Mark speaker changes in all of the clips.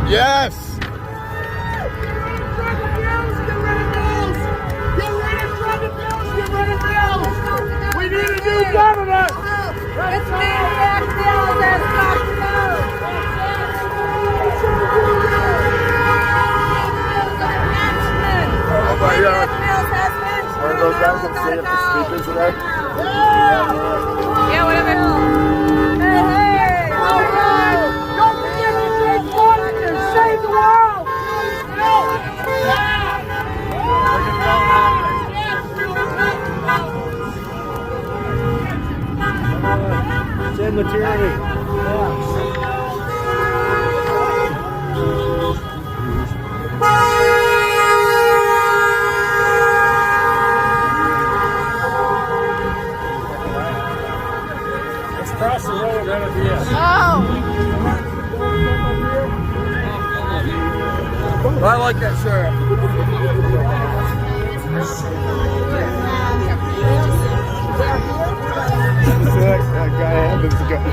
Speaker 1: Yes.
Speaker 2: We need a new governor.
Speaker 3: It's me, Jack Mills, as Fox News.
Speaker 1: Oh my God.
Speaker 3: Mills has henchmen.
Speaker 1: One of those guys can stay at the speakers today.
Speaker 3: Yeah, whatever. Hey, hey.
Speaker 2: All right. Don't forget to take water and save the world.
Speaker 4: Send material. Let's cross the road right up here.
Speaker 1: I like that shirt.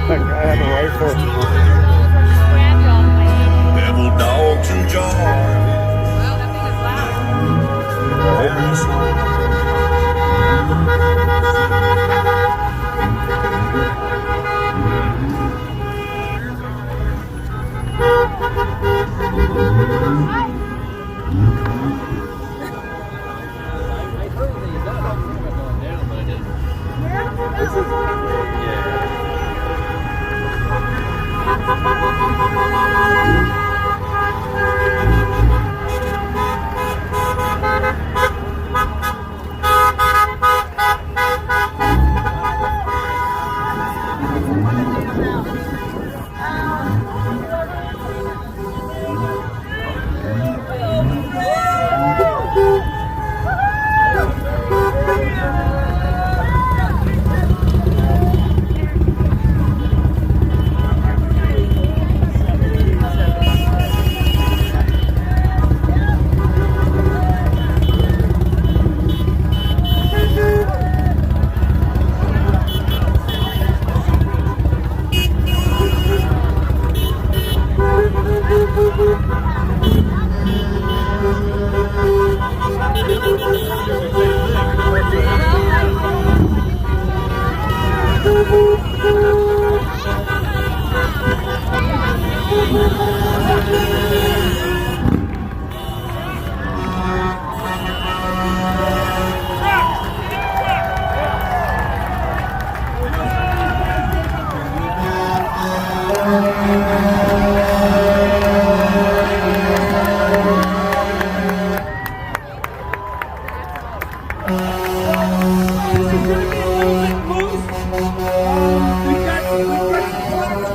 Speaker 1: That guy had a rifle.
Speaker 5: Devil dogs and jaws.
Speaker 3: Well, that thing is loud.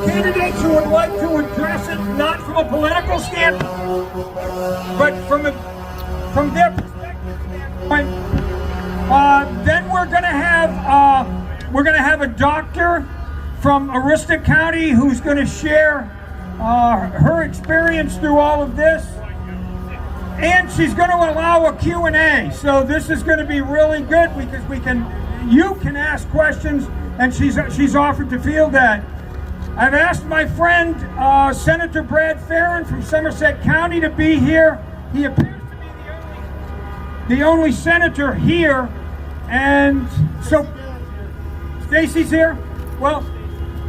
Speaker 2: Candidates who would like to address it not from a political standpoint, but from their perspective standpoint. Then we're going to have a doctor from Aroostook County who's going to share her experience through all of this, and she's going to allow a Q&A. So this is going to be really good because you can ask questions, and she's offered to field that. I've asked my friend Senator Brad Farron from Somerset County to be here. He appears to be the only senator here, and so Stacy's here. Well,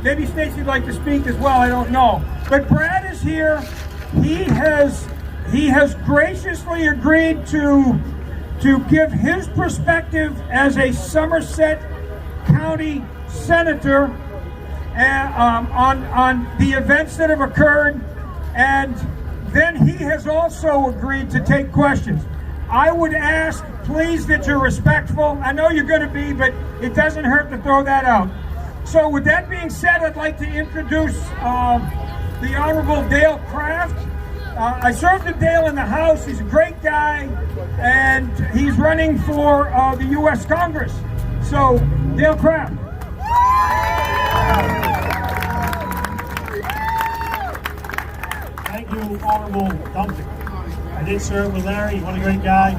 Speaker 2: maybe Stacy'd like to speak as well. I don't know, but Brad is here. He has graciously agreed to give his perspective as a Somerset County senator on the events that have occurred, and then he has also agreed to take questions. I would ask, please, that you're respectful. I know you're going to be, but it doesn't hurt to throw that out. So with that being said, I'd like to introduce the Honorable Dale Kraft. I served with Dale in the House. He's a great guy, and he's running for the U.S. Congress. So, Dale Kraft.
Speaker 4: Thank you, Honorable Dumpton. I did serve with Larry. What a great guy.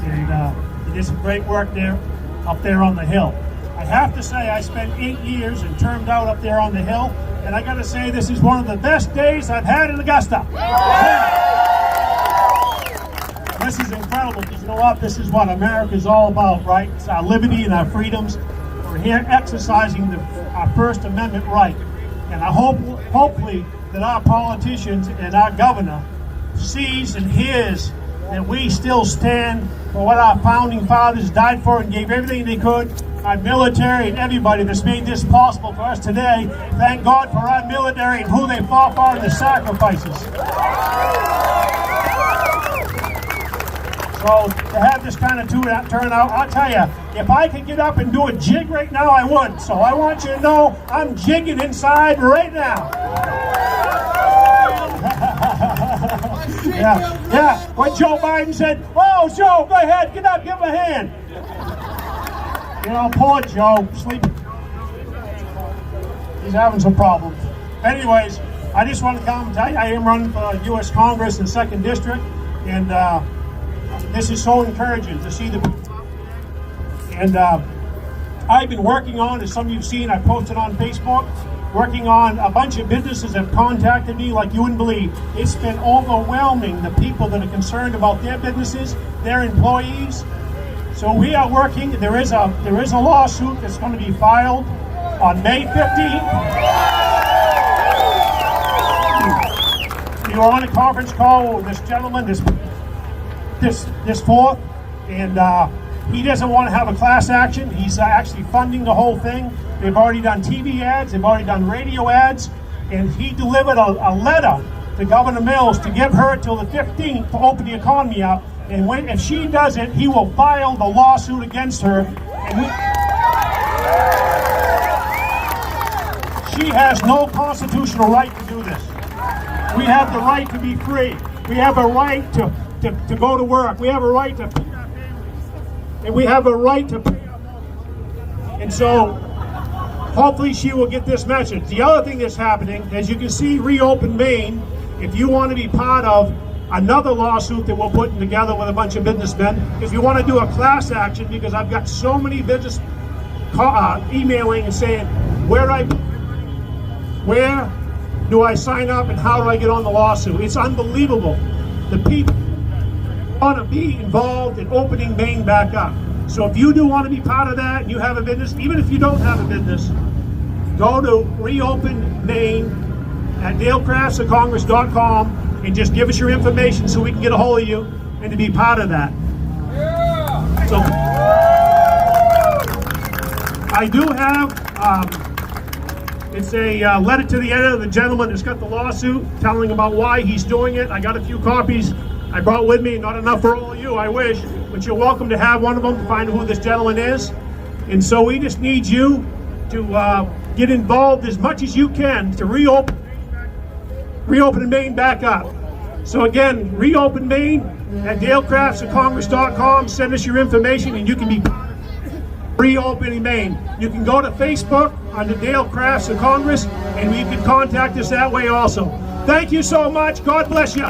Speaker 4: And he did some great work there, up there on the Hill. I have to say, I spent 8 years and termed out up there on the Hill, And I got to say, this is one of the best days I've had in Augusta. This is incredible, because you know what? This is what America's all about, right? It's our liberty and our freedoms. We're here exercising our First Amendment right. And I hopefully, that our politicians and our governor sees and hears that we still stand for what our founding fathers died for and gave everything they could. Our military and everybody that's made this possible for us today. Thank God for our military and who they fought for and the sacrifices. So to have this kind of turnout, I'll tell you, if I could get up and do a jig right now, I would. So I want you to know I'm jigging inside right now. Yeah. When Joe Biden said, "Oh, Joe, go ahead, get up, give him a hand." You know, poor Joe, sleeping. He's having some problems. Anyways, I just want to come and tell you, I am running for U.S. Congress in 2nd District, and this is so encouraging to see the. And I've been working on, as some of you've seen, I posted on Facebook, working on a bunch of businesses have contacted me like you wouldn't believe. It's been overwhelming, the people that are concerned about their businesses, their employees. So we are working. There is a lawsuit that's going to be filed on May 15th. We were on a conference call with this gentleman this 4th, and he doesn't want to have a class action. He's actually funding the whole thing. They've already done TV ads, they've already done radio ads, and he delivered a letter to Governor Mills to give her till the 15th to open the economy up. And if she doesn't, he will file the lawsuit against her. And she has no constitutional right to do this. We have the right to be free. We have a right to go to work. We have a right to feed our families. And we have a right to pay our mortgage. And so, hopefully she will get this message. The other thing that's happening, as you can see, Reopen Maine, if you want to be part of another lawsuit that we're putting together with a bunch of businessmen, because we want to do a class action, because I've got so many business emailing and saying, where do I sign up and how do I get on the lawsuit? It's unbelievable. The people want to be involved in opening Maine back up. So if you do want to be part of that and you have a business, even if you don't have a business, go to Reopen Maine at dalecraftsofcongress.com and just give us your information so we can get a hold of you and to be part of that. So I do have, it's a letter to the editor of the gentleman that's got the lawsuit, telling about why he's doing it. I got a few copies I brought with me, not enough for all of you, I wish, but you're welcome to have one of them to find out who this gentleman is. And so we just need you to get involved as much as you can to reopen Maine back up. So again, Reopen Maine at dalecraftsofcongress.com. Send us your information and you can be part of Reopening Maine. You can go to Facebook under Dale Crafts of Congress and you can contact us that way also. Thank you so much. God bless you.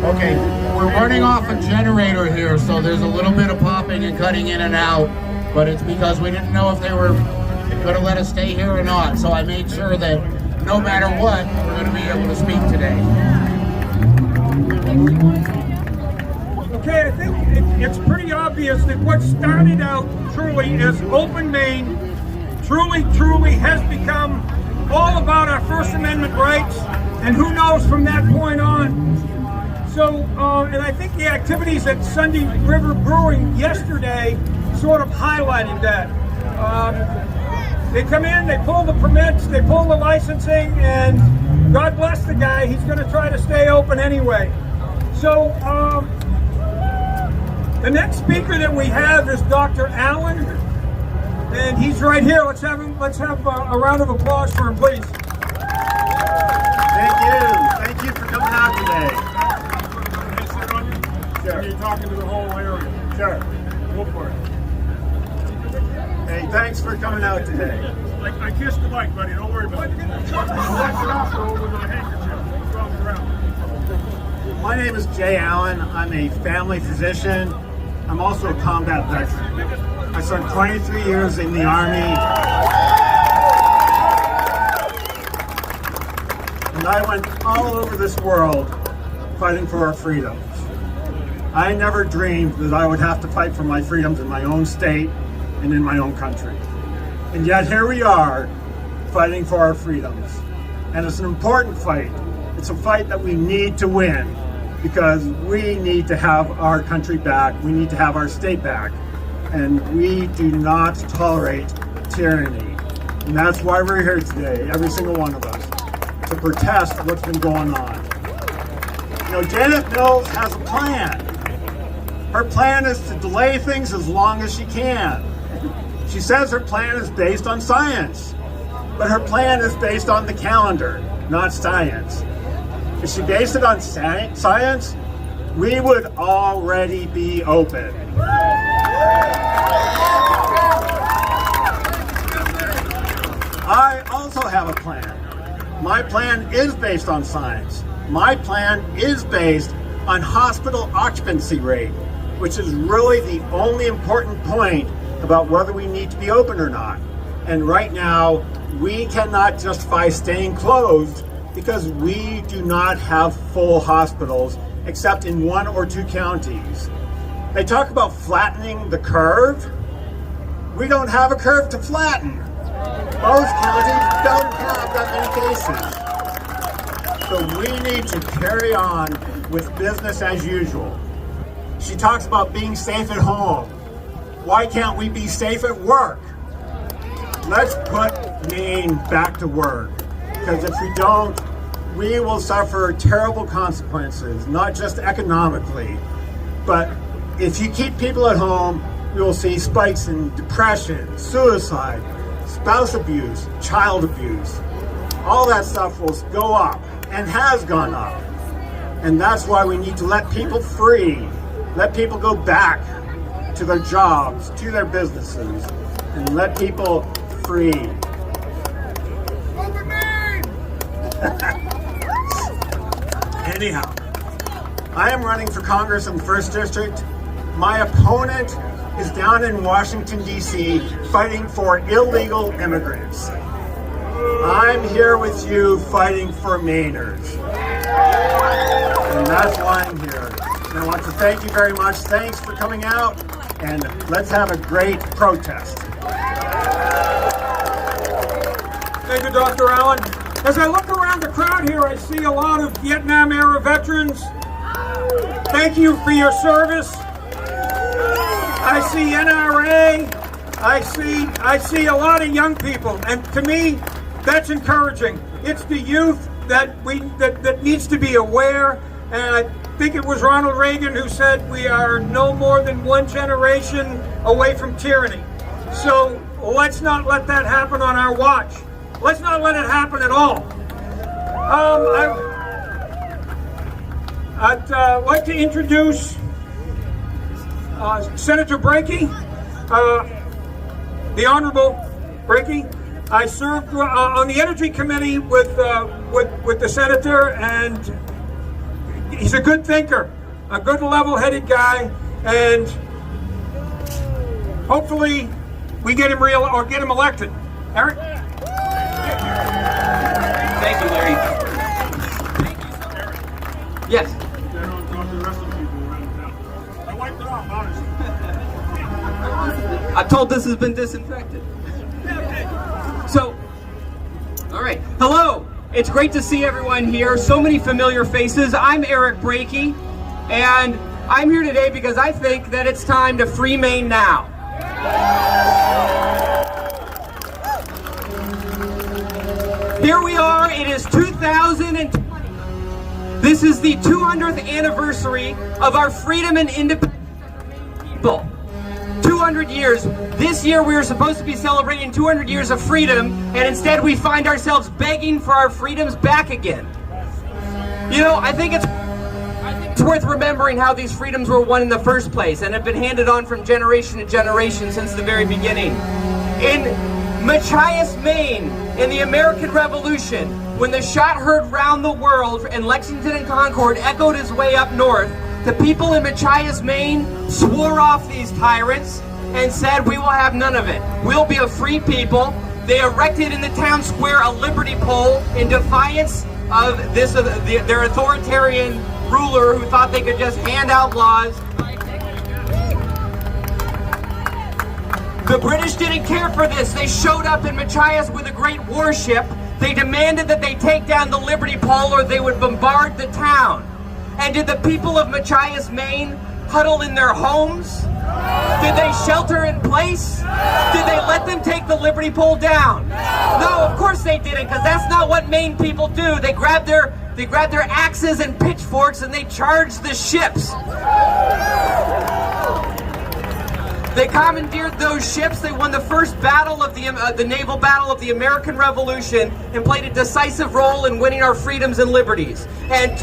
Speaker 6: Okay, we're running off a generator here, so there's a little bit of popping and cutting in and out, but it's because we didn't know if they were going to let us stay here or not, so I made sure that no matter what, we're going to be able to speak today.
Speaker 2: Okay, I think it's pretty obvious that what started out truly as Open Maine truly has become all about our First Amendment rights, and who knows from that point on. So, and I think the activities at Sunday River Brewing yesterday sort of highlighted that. They come in, they pull the permits, they pull the licensing, and God bless the guy, he's going to try to stay open anyway. So, the next speaker that we have is Dr. Allen, and he's right here. Let's have a round of applause for him, please.
Speaker 1: Thank you for coming out today. Sure. You're talking to the whole area. Sure. Go for it. Hey, thanks for coming out today.
Speaker 4: I kissed the mic, buddy. Don't worry.
Speaker 7: My name is Jay Allen. I'm a family physician. I'm also a combat veteran. I served 23 years in the Army. And I went all over this world fighting for our freedoms. I never dreamed that I would have to fight for my freedoms in my own state and in my own country. And yet here we are, fighting for our freedoms. And it's an important fight. It's a fight that we need to win because we need to have our country back. We need to have our state back. And we do not tolerate tyranny. And that's why we're here today, every single one of us, to protest what's been going on. You know, Janet Mills has a plan. Her plan is to delay things as long as she can. She says her plan is based on science, but her plan is based on the calendar, not science. If she based it on science, we would already be open. I also have a plan. My plan is based on science. My plan is based on hospital occupancy rate, which is really the only important point about whether we need to be open or not. And right now, we cannot justify staying closed because we do not have full hospitals except in 1 or 2 counties. They talk about flattening the curve. We don't have a curve to flatten. Most counties don't have that many cases. So we need to carry on with business as usual. She talks about being safe at home. Why can't we be safe at work? Let's put Maine back to work. Because if we don't, we will suffer terrible consequences, not just economically, but if you keep people at home, we will see spikes in depression, suicide, spouse abuse, child abuse. All that stuff will go up and has gone up. And that's why we need to let people free. Let people go back to their jobs, to their businesses, and let people free. Anyhow, I am running for Congress in the 1st District. My opponent is down in Washington, D.C., fighting for illegal immigrants. I'm here with you fighting for Mainers. And that's why I'm here. And I want to thank you very much. Thanks for coming out, and let's have a great protest.
Speaker 2: Thank you, Dr. Allen. As I look around the crowd here, I see a lot of Vietnam-era veterans. Thank you for your service. I see NRA. I see a lot of young people, and to me, that's encouraging. It's the youth that needs to be aware, and I think it was Ronald Reagan who said we are no more than 1 generation away from tyranny. So let's not let that happen on our watch. Let's not let it happen at all. I'd like to introduce Senator Brakey, the Honorable Brakey. I served on the Energy Committee with the Senator, and he's a good thinker, a good level-headed guy, and hopefully we get him elected. Eric?
Speaker 8: Thank you, Larry. Yes. I'm told this has been disinfected. So, all right. Hello. It's great to see everyone here. So many familiar faces. I'm Eric Brakey, and I'm here today because I think that it's time to free Maine now. Here we are. It is 2020. This is the 200th anniversary of our freedom and independence for Maine people. 200 years. This year we were supposed to be celebrating 200 years of freedom, and instead we find ourselves begging for our freedoms back again. You know, I think it's worth remembering how these freedoms were won in the first place and have been handed on from generation to generation since the very beginning. In Machias, Maine, in the American Revolution, when the shot heard round the world and Lexington and Concord echoed his way up north, the people in Machias, Maine swore off these tyrants and said, we will have none of it. We'll be a free people. They erected in the town square a liberty pole in defiance of their authoritarian ruler who thought they could just hand out laws. The British didn't care for this. They showed up in Machias with a great warship. They demanded that they take down the liberty pole or they would bombard the town. And did the people of Machias, Maine huddle in their homes? Did they shelter in place? Did they let them take the liberty pole down? No, of course they didn't, because that's not what Maine people do. They grab their axes and pitchforks and they charge the ships. They commandeered those ships. They won the first battle of the naval battle of the American Revolution and played a decisive role in winning our freedoms and liberties. And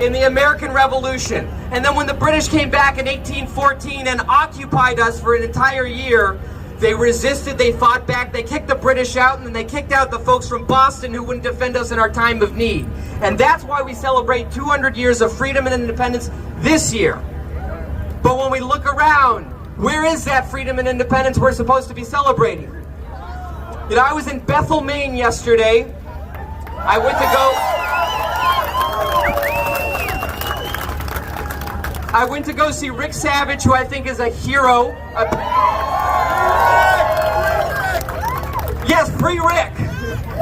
Speaker 8: in the American Revolution. And then when the British came back in 1814 and occupied us for an entire year, they resisted, they fought back, they kicked the British out, and then they kicked out the folks from Boston who wouldn't defend us in our time of need. And that's why we celebrate 200 years of freedom and independence this year. But when we look around, where is that freedom and independence we're supposed to be celebrating? You know, I was in Bethel, Maine yesterday. I went to go see Rick Savage, who I think is a hero. Yes, free Rick.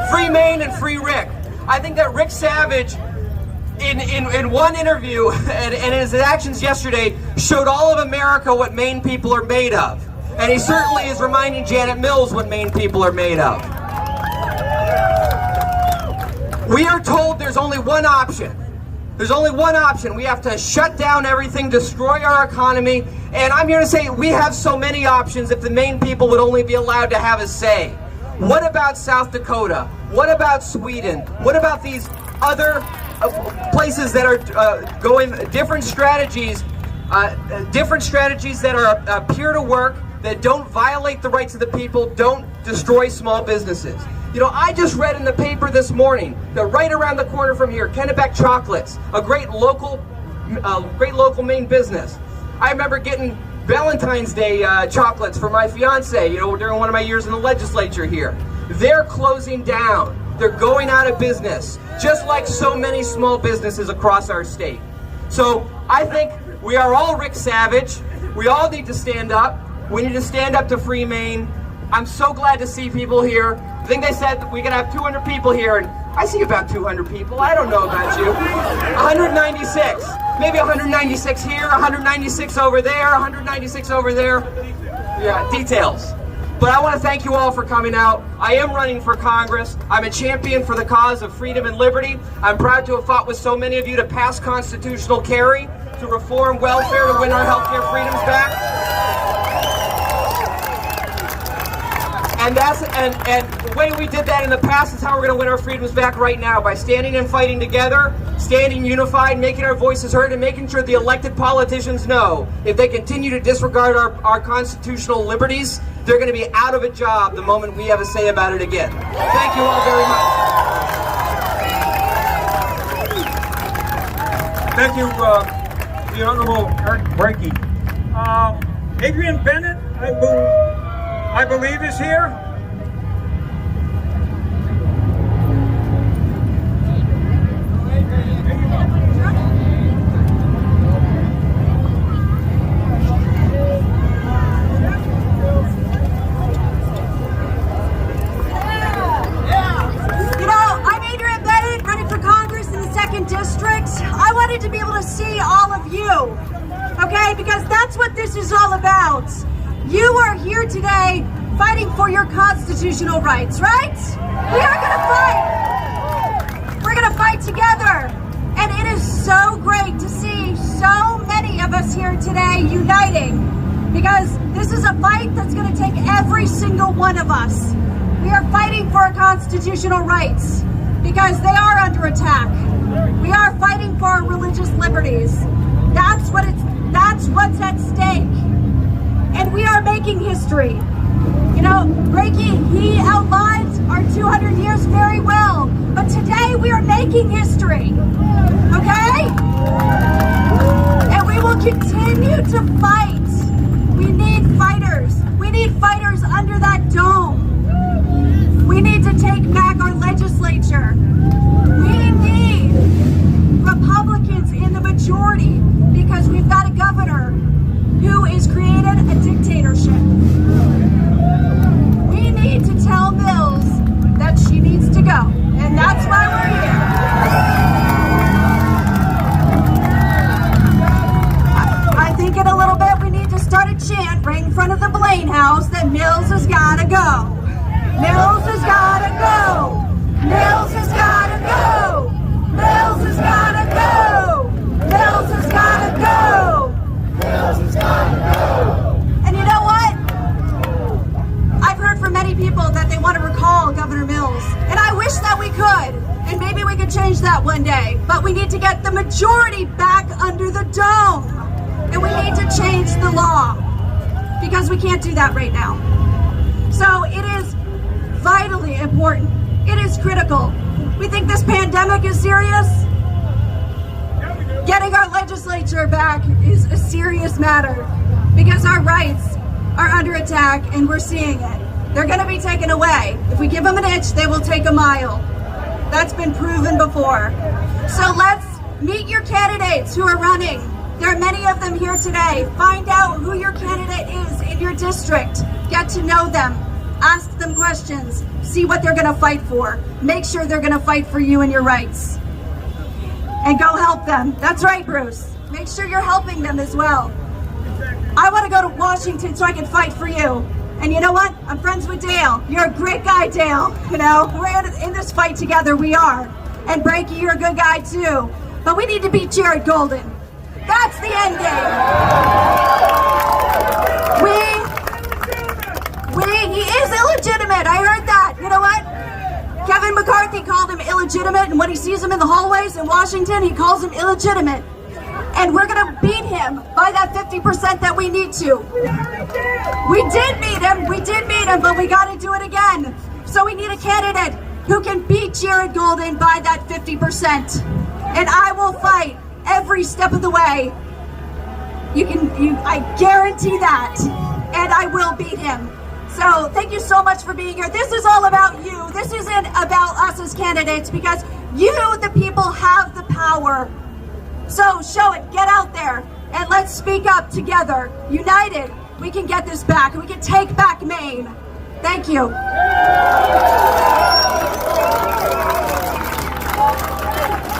Speaker 8: Free Maine and free Rick. I think that Rick Savage, in one interview and in his actions yesterday, showed all of America what Maine people are made of. And he certainly is reminding Janet Mills what Maine people are made of. We are told there's only one option. There's only one option. We have to shut down everything, destroy our economy, and I'm here to say we have so many options if the Maine people would only be allowed to have a say. What about South Dakota? What about Sweden? What about these other places that are going different strategies that are appear to work, that don't violate the rights of the people, don't destroy small businesses? You know, I just read in the paper this morning that right around the corner from here, Kennebec Chocolates, a great local Maine business. I remember getting Valentine's Day chocolates for my fiance, you know, during one of my years in the legislature here. They're closing down. They're going out of business, just like so many small businesses across our state. So I think we are all Rick Savage. We all need to stand up. We need to stand up to free Maine. I'm so glad to see people here. I think they said we could have 200 people here, and I see about 200 people. I don't know about you. 196. Maybe 196 here, 196 over there, 196 over there. Yeah, details. But I want to thank you all for coming out. I am running for Congress. I'm a champion for the cause of freedom and liberty. I'm proud to have fought with so many of you to pass constitutional carry, to reform welfare, to win our healthcare freedoms back. And the way we did that in the past is how we're going to win our freedoms back right now, by standing and fighting together, standing unified, making our voices heard, and making sure the elected politicians know if they continue to disregard our constitutional liberties, they're going to be out of a job the moment we have a say about it again. Thank you all very much.
Speaker 2: Thank you, the Honorable Eric Brakey. Adrian Bennett, I believe is here.
Speaker 3: To be able to see all of you, okay, because that's what this is all about. You are here today fighting for your constitutional rights, right? We are going to fight. We're going to fight together, and it is so great to see so many of us here today uniting, because this is a fight that's going to take every single one of us. We are fighting for our constitutional rights because they are under attack. We are fighting for our religious liberties. That's what's at stake. And we are making history. You know, He outlined our 200 years very well, but today we are making history, okay? And we will continue to fight. We need fighters. We need fighters under that dome. We need to take back our legislature. We need Republicans in the majority because we've got a governor who has created a dictatorship. We need to tell Mills that she needs to go, and that's why we're here. I think in a little bit we need to start a chant right in front of the Blaine House that Mills has gotta go. Mills has gotta go. Mills has gotta go. Mills has gotta go. Mills has gotta go. Mills has gotta go. And you know what? I've heard from many people that they want to recall Governor Mills, and I wish that we could, and maybe we could change that one day, but we need to get the majority back under the dome, and we need to change the law, because we can't do that right now. So it is vitally important. It is critical. We think this pandemic is serious. Getting our legislature back is a serious matter because our rights are under attack and we're seeing it. They're going to be taken away. If we give them an inch, they will take a mile. That's been proven before. So let's meet your candidates who are running. There are many of them here today. Find out who your candidate is in your district. Get to know them. Ask them questions. See what they're going to fight for. Make sure they're going to fight for you and your rights. And go help them. That's right, Bruce. Make sure you're helping them as well. I want to go to Washington so I can fight for you. And you know what? I'm friends with Dale. You're a great guy, Dale. You know, we're in this fight together. We are. And Brakey, you're a good guy too. But we need to beat Jared Golden. That's the end game. He is illegitimate. I heard that. You know what? Kevin McCarthy called him illegitimate, and when he sees him in the hallways in Washington, he calls him illegitimate. And we're going to beat him by that 50% that we need to. We did beat him, but we got to do it again. So we need a candidate who can beat Jared Golden by that 50%. And I will fight every step of the way. I guarantee that. And I will beat him. So thank you so much for being here. This is all about you. This isn't about us as candidates because you, the people, have the power. So show it, get out there, and let's speak up together. United, we can get this back. We can take back Maine. Thank you.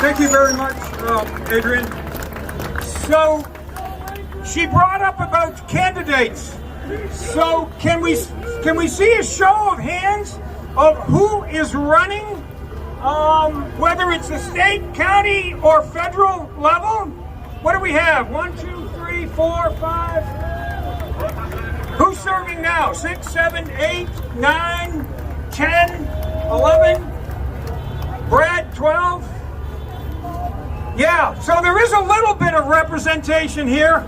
Speaker 2: Thank you very much, Adrian. So she brought up about candidates. So can we see a show of hands of who is running, whether it's the state, county, or federal level? What do we have? 1, 2, 3, 4, 5. Who's serving now? 6, 7, 8, 9, 10, 11. Brad, 12. Yeah, so there is a little bit of representation here.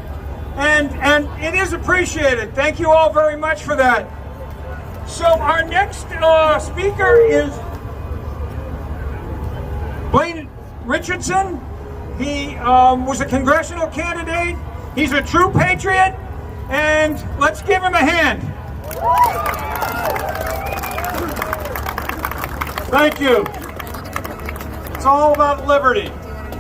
Speaker 2: And it is appreciated. Thank you all very much for that. So our next speaker is Blaine Richardson. He was a congressional candidate. He's a true patriot, and let's give him a hand.
Speaker 1: Thank you. It's all about liberty.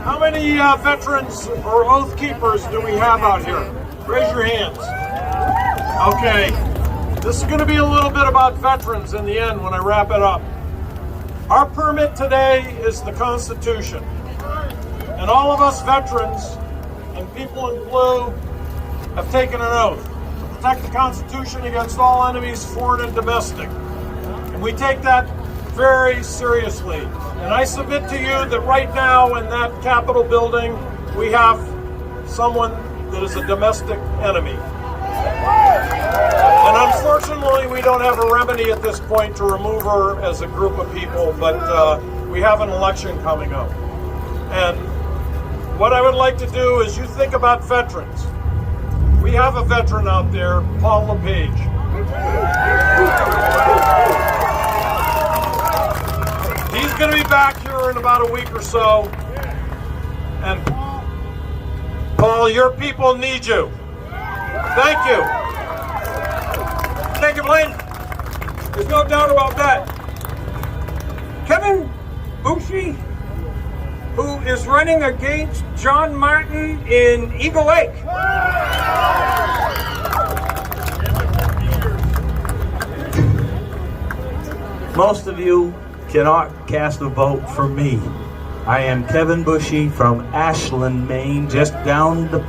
Speaker 1: How many veterans or oath keepers do we have out here? Raise your hands. Okay. This is going to be a little bit about veterans in the end when I wrap it up. Our permit today is the Constitution. And all of us veterans and people in blue have taken an oath to protect the Constitution against all enemies, foreign and domestic. And we take that very seriously. And I submit to you that right now in that Capitol building, we have someone that is a domestic enemy. And unfortunately, we don't have a remedy at this point to remove her as a group of people, but we have an election coming up. And what I would like to do is you think about veterans. We have a veteran out there, Paul LePage. He's going to be back here in about a week or so. And Paul, your people need you. Thank you.
Speaker 2: Thank you, Blaine. There's no doubt about that. Kevin Bushey, who is running against John Martin in Eagle Lake.
Speaker 9: Most of you cannot cast a vote for me. I am Kevin Bushey from Ashland, Maine, just down the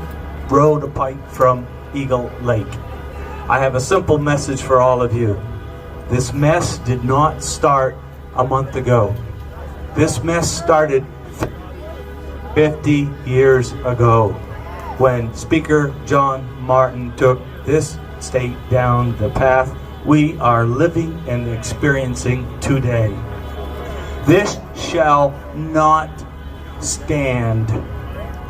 Speaker 9: road a pike from Eagle Lake. I have a simple message for all of you. This mess did not start a month ago. This mess started 50 years ago when Speaker John Martin took this state down the path we are living and experiencing today. This shall not stand.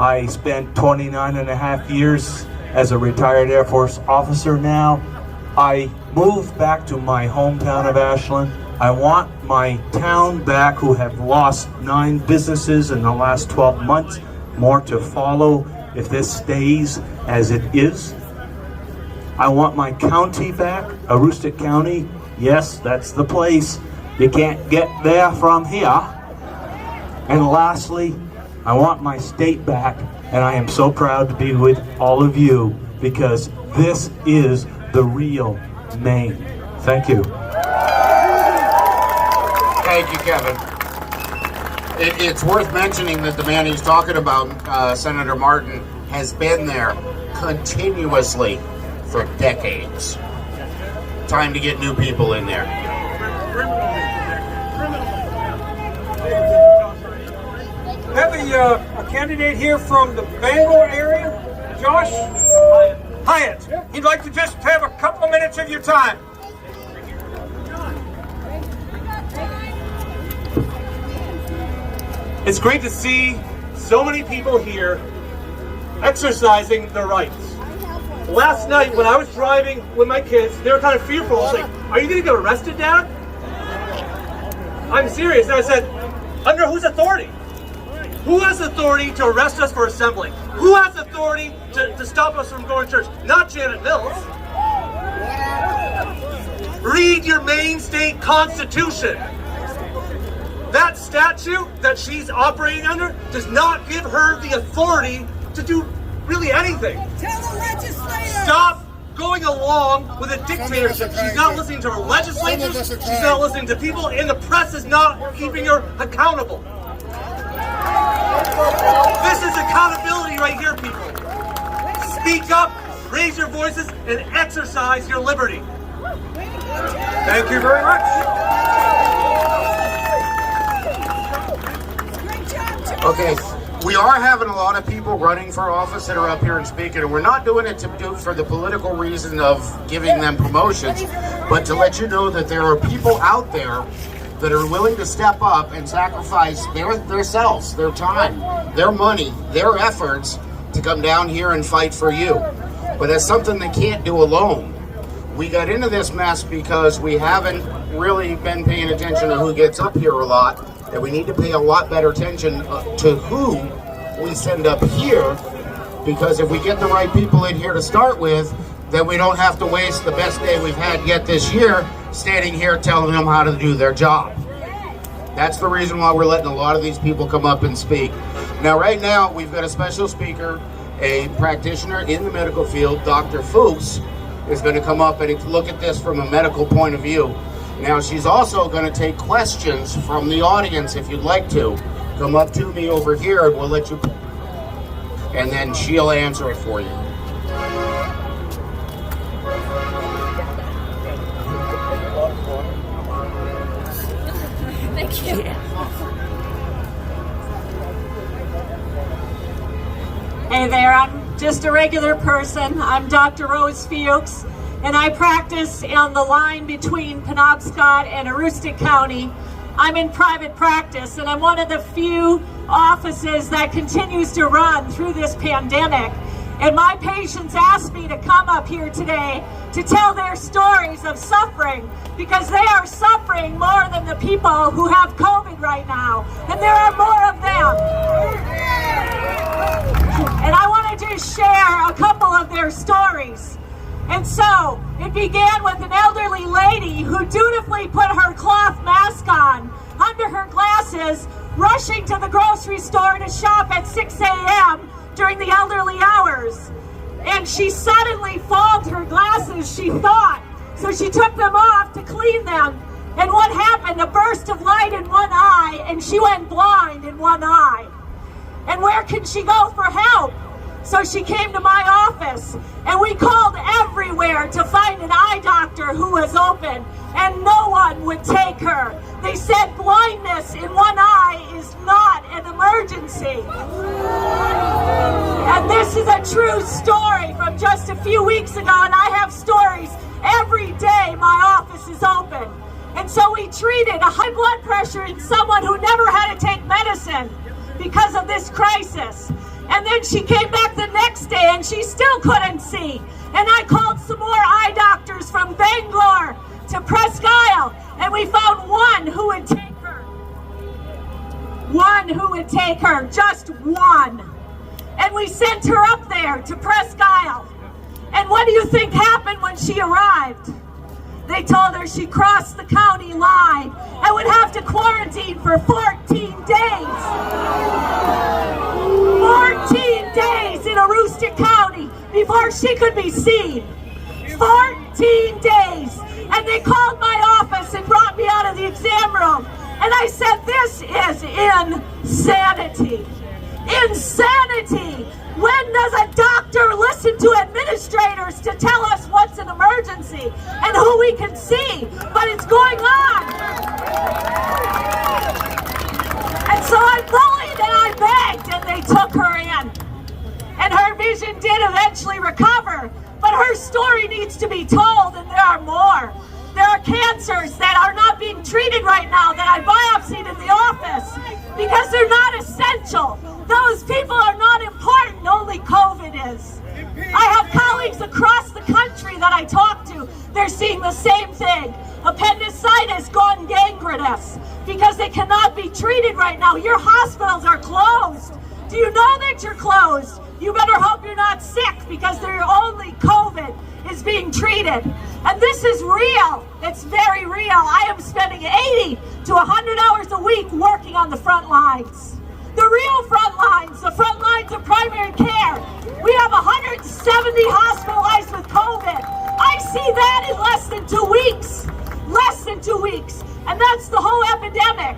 Speaker 9: I spent 29 and a half years as a retired Air Force officer now. I moved back to my hometown of Ashland. I want my town back, who have lost 9 businesses in the last 12 months, more to follow if this stays as it is. I want my county back, Aroostook County. Yes, that's the place. You can't get there from here. And lastly, I want my state back, and I am so proud to be with all of you because this is the real Maine. Thank you.
Speaker 6: Thank you, Kevin. It's worth mentioning that the man he's talking about, Senator Martin, has been there continuously for decades. Time to get new people in there.
Speaker 2: Have a candidate here from the Bangor area, Josh Hyatt. He'd like to just have a couple minutes of your time.
Speaker 4: It's great to see so many people here exercising their rights. Last night when I was driving with my kids, they were kind of fearful. I was like, are you going to get arrested, Dad? I'm serious. And I said, under whose authority? Who has authority to arrest us for assembling? Who has authority to stop us from going to church? Not Janet Mills. Read your Maine state constitution. That statute that she's operating under does not give her the authority to do really anything.
Speaker 10: Tell the legislator.
Speaker 4: Stop going along with a dictatorship. She's not listening to her legislators. She's not listening to people, and the press is not keeping her accountable. This is accountability right here, people. Speak up, raise your voices, and exercise your liberty.
Speaker 2: Thank you very much.
Speaker 6: Okay, we are having a lot of people running for office that are up here and speaking, and we're not doing it to do for the political reason of giving them promotions, but to let you know that there are people out there that are willing to step up and sacrifice their selves, their time, their money, their efforts to come down here and fight for you. But that's something they can't do alone. We got into this mess because we haven't really been paying attention to who gets up here a lot, and we need to pay a lot better attention to who we send up here, because if we get the right people in here to start with, then we don't have to waste the best day we've had yet this year standing here telling them how to do their job. That's the reason why we're letting a lot of these people come up and speak. Now, right now, we've got a special speaker, a practitioner in the medical field, Dr. Fuchs, is going to come up and look at this from a medical point of view. Now, she's also going to take questions from the audience if you'd like to. Come up to me over here and we'll let you, and then she'll answer it for you.
Speaker 10: Thank you.
Speaker 3: Hey there, I'm just a regular person. I'm Dr. Rose Fuchs, and I practice on the line between Penobscot and Aroostook County. I'm in private practice, and I'm one of the few offices that continues to run through this pandemic. And my patients asked me to come up here today to tell their stories of suffering, because they are suffering more than the people who have COVID right now. And there are more of them. And I want to just share a couple of their stories. And so it began with an elderly lady who dutifully put her cloth mask on under her glasses, rushing to the grocery store to shop at 6 a.m. during the elderly hours. And she suddenly fogged her glasses, she thought. So she took them off to clean them. And what happened? A burst of light in one eye, and she went blind in one eye. And where can she go for help? So she came to my office, and we called everywhere to find an eye doctor who was open, and no one would take her. They said blindness in one eye is not an emergency. And this is a true story from just a few weeks ago, and I have stories every day my office is open. And so we treated a high blood pressure in someone who never had to take medicine because of this crisis. And then she came back the next day and she still couldn't see. And I called some more eye doctors from Bangalore to Presque Isle, and we found one who would take her. One who would take her, just one. And we sent her up there to Presque Isle. And what do you think happened when she arrived? They told her she crossed the county line and would have to quarantine for 14 days. 14 days in Aroostook County before she could be seen. 14 days. And they called my office and brought me out of the exam room. And I said, this is insanity. Insanity. When does a doctor listen to administrators to tell us what's an emergency and who we can see? But it's going on. And so I bullied and I begged, and they took her in. And her vision did eventually recover. But her story needs to be told, and there are more. There are cancers that are not being treated right now that I biopsied in the office because they're not essential. Those people are not important, only COVID is. I have colleagues across the country that I talk to. They're seeing the same thing. Appendicitis gone gangrenous because they cannot be treated right now. Your hospitals are closed. Do you know that you're closed? You better hope you're not sick because they're only COVID is being treated. And this is real. It's very real. I am spending 80 to 100 hours a week working on the front lines. The real front lines, the front lines of primary care. We have 170 hospitalized with COVID. I see that in less than 2 weeks. Less than 2 weeks. And that's the whole epidemic.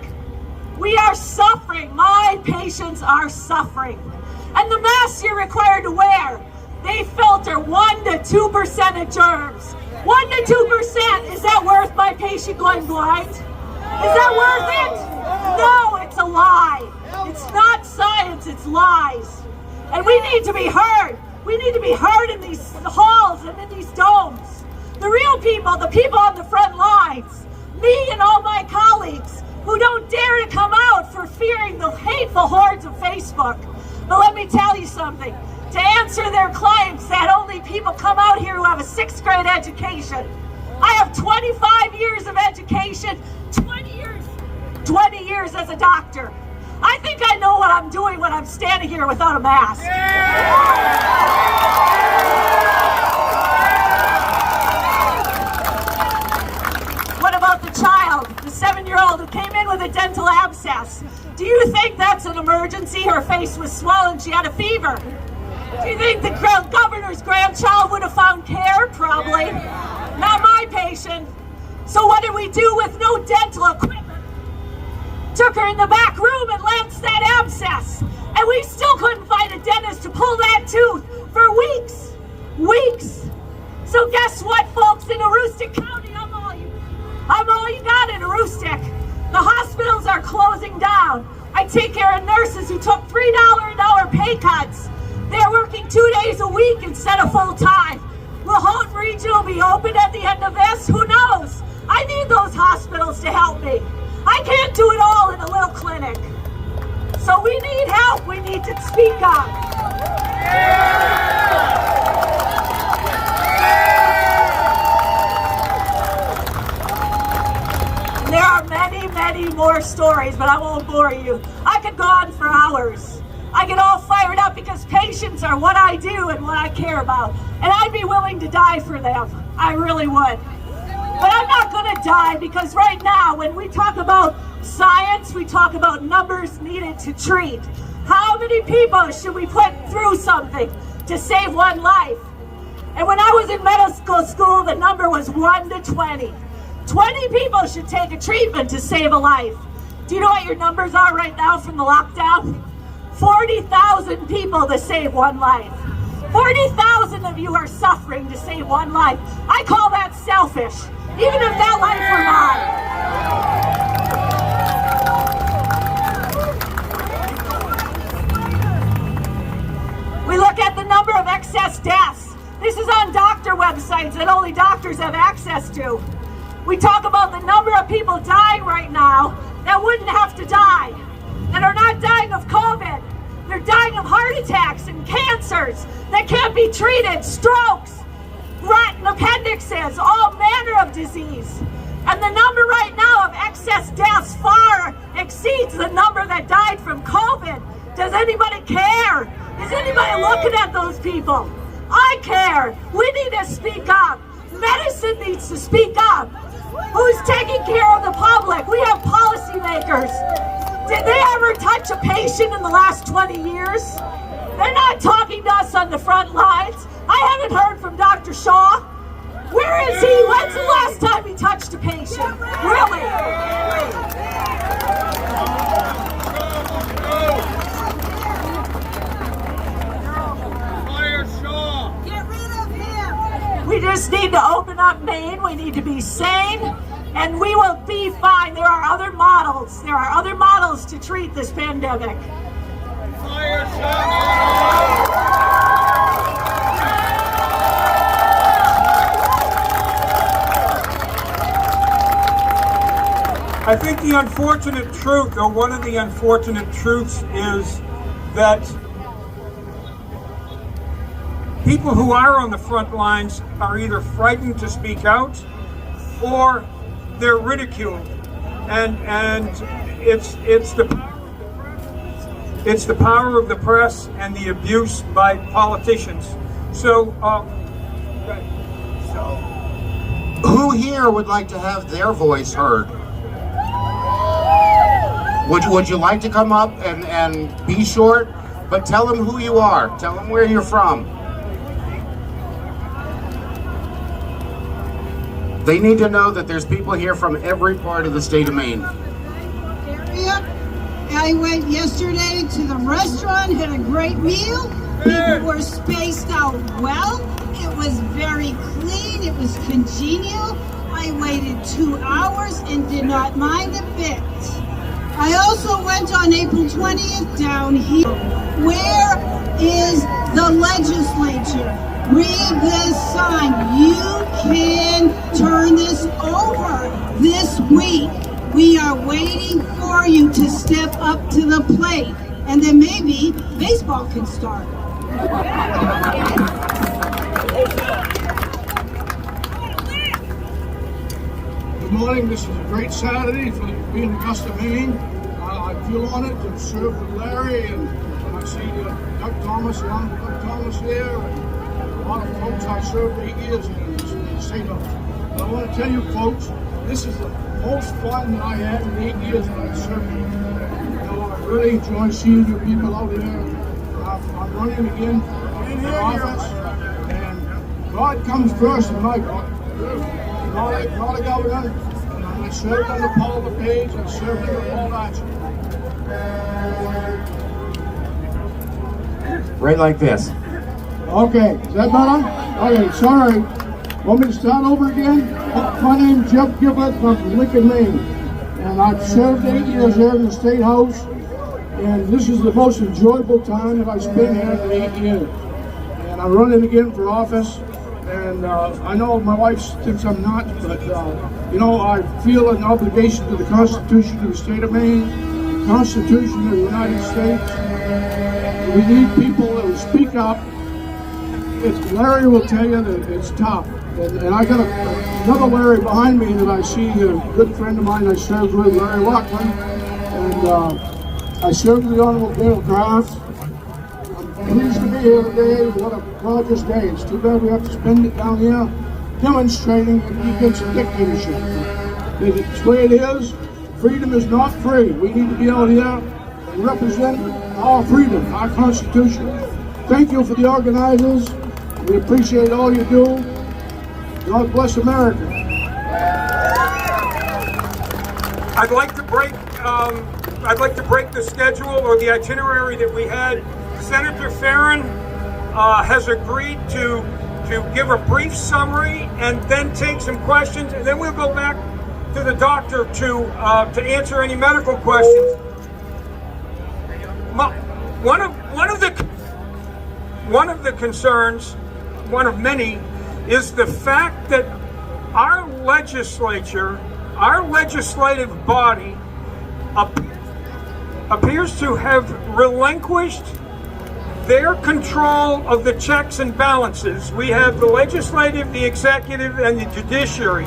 Speaker 3: We are suffering. My patients are suffering. And the masks you're required to wear, they filter 1 to 2% of germs. 1 to 2%, is that worth my patient going blind? Is that worth it? No, it's a lie. It's not science, it's lies. And we need to be heard. We need to be heard in these halls and in these domes. The real people, the people on the front lines, me and all my colleagues who don't dare to come out for fearing the hateful hordes of Facebook. But let me tell you something. To answer their claims that only people come out here who have a 6th grade education. I have 25 years of education, 20 years as a doctor. I think I know what I'm doing when I'm standing here without a mask. What about the child, the 7-year-old who came in with a dental abscess? Do you think that's an emergency? Her face was swollen, she had a fever. Do you think the governor's grandchild would have found care? Probably. Not my patient. So what did we do with no dental equipment? Took her in the back room and lanced that abscess. And we still couldn't find a dentist to pull that tooth for weeks. Weeks. So guess what, folks, in Aroostook County, I'm all you got in Aroostook. The hospitals are closing down. I take care of nurses who took $3 an hour pay cuts. They're working 2 days a week instead of full time. Will Houghton Regional be open at the end of this? Who knows? I need those hospitals to help me. I can't do it all in a little clinic. So we need help. We need to speak up. more stories, but I won't bore you. I could go on for hours. I get all fired up because patients are what I do and what I care about. And I'd be willing to die for them. I really would. But I'm not going to die because right now, when we talk about science, we talk about numbers needed to treat. How many people should we put through something to save one life? And when I was in medical school, the number was 1 to 20. 20 people should take a treatment to save a life. Do you know what your numbers are right now from the lockdown? 40,000 people to save one life. 40,000 of you are suffering to save one life. I call that selfish, even if that life were mine. We look at the number of excess deaths. This is on doctor websites that only doctors have access to. We talk about the number of people dying right now that wouldn't have to die, that are not dying of COVID. They're dying of heart attacks and cancers that can't be treated, strokes, rotten appendixes, all manner of disease. And the number right now of excess deaths far exceeds the number that died from COVID. Does anybody care? Is anybody looking at those people? I care. We need to speak up. Medicine needs to speak up. Who's taking care of the public? We have policymakers. Did they ever touch a patient in the last 20 years? They're not talking to us on the front lines. I haven't heard from Dr. Shaw. Where is he? When's the last time he touched a patient? Really?
Speaker 10: Get rid of him.
Speaker 3: We just need to open up Maine. We need to be sane, and we will be fine. There are other models. There are other models to treat this pandemic.
Speaker 2: I think the unfortunate truth, or one of the unfortunate truths, is that people who are on the front lines are either frightened to speak out or they're ridiculed. And it's the power of the press and the abuse by politicians. So
Speaker 6: Who here would like to have their voice heard? Would you like to come up and be short, but tell them who you are, tell them where you're from. They need to know that there's people here from every part of the state of Maine.
Speaker 10: I went yesterday to the restaurant, had a great meal. People were spaced out well. It was very clean. It was congenial. I waited 2 hours and did not mind a bit. I also went on April 20th down here. Where is the legislature? Read this sign. You can turn this over this week. We are waiting for you to step up to the plate, and then maybe baseball can start.
Speaker 11: Good morning. This is a great Saturday for being in Augusta, Maine. I feel honored to serve with Larry, and I see Doug Thomas, young Doug Thomas here, and a lot of folks I served 8 years in the state of. And I want to tell you folks, this is the most fun that I had in 8 years that I served. You know, I really enjoy seeing you people out there. I'm running again for office, and God comes first in my book. Not a governor. And I served under Paul LePage, I served under Paul Archer.
Speaker 6: Right like this.
Speaker 11: Okay, is that better? Okay, sorry. Want me to start over again? My name's Jeff Gibbett from Lincoln, Maine. And I've served 8 years here in the State House. And this is the most enjoyable time that I've spent here in 8 years. And I'm running again for office. And I know my wife thinks I'm not, but you know, I feel an obligation to the Constitution of the state of Maine, the Constitution of the United States. We need people that will speak up. Larry will tell you that it's tough. And I got another Larry behind me that I see, a good friend of mine I served with, Larry Lockman, and I served with the Honorable Dale Kraft. I'm pleased to be here today. What a gorgeous day. It's too bad we have to spend it down here demonstrating against dictatorship. It's the way it is. Freedom is not free. We need to be out here and represent our freedom, our Constitution. Thank you for the organizers. We appreciate all you do. God bless America.
Speaker 2: I'd like to break the schedule or the itinerary that we had. Senator Farron has agreed to give a brief summary and then take some questions, and then we'll go back to the doctor to answer any medical questions. One of the concerns, one of many, is the fact that our legislature, our legislative body, appears to have relinquished their control of the checks and balances. We have the legislative, the executive, and the judiciary.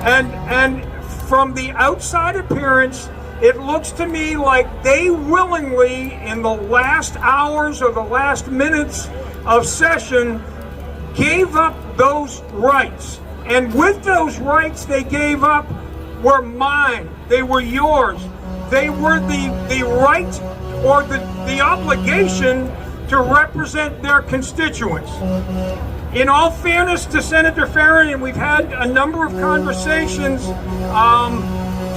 Speaker 2: And from the outside appearance, it looks to me like they willingly, in the last hours or the last minutes of session, gave up those rights. And with those rights they gave up were mine. They were yours. They were the right or the obligation to represent their constituents. In all fairness to Senator Farron, and we've had a number of conversations,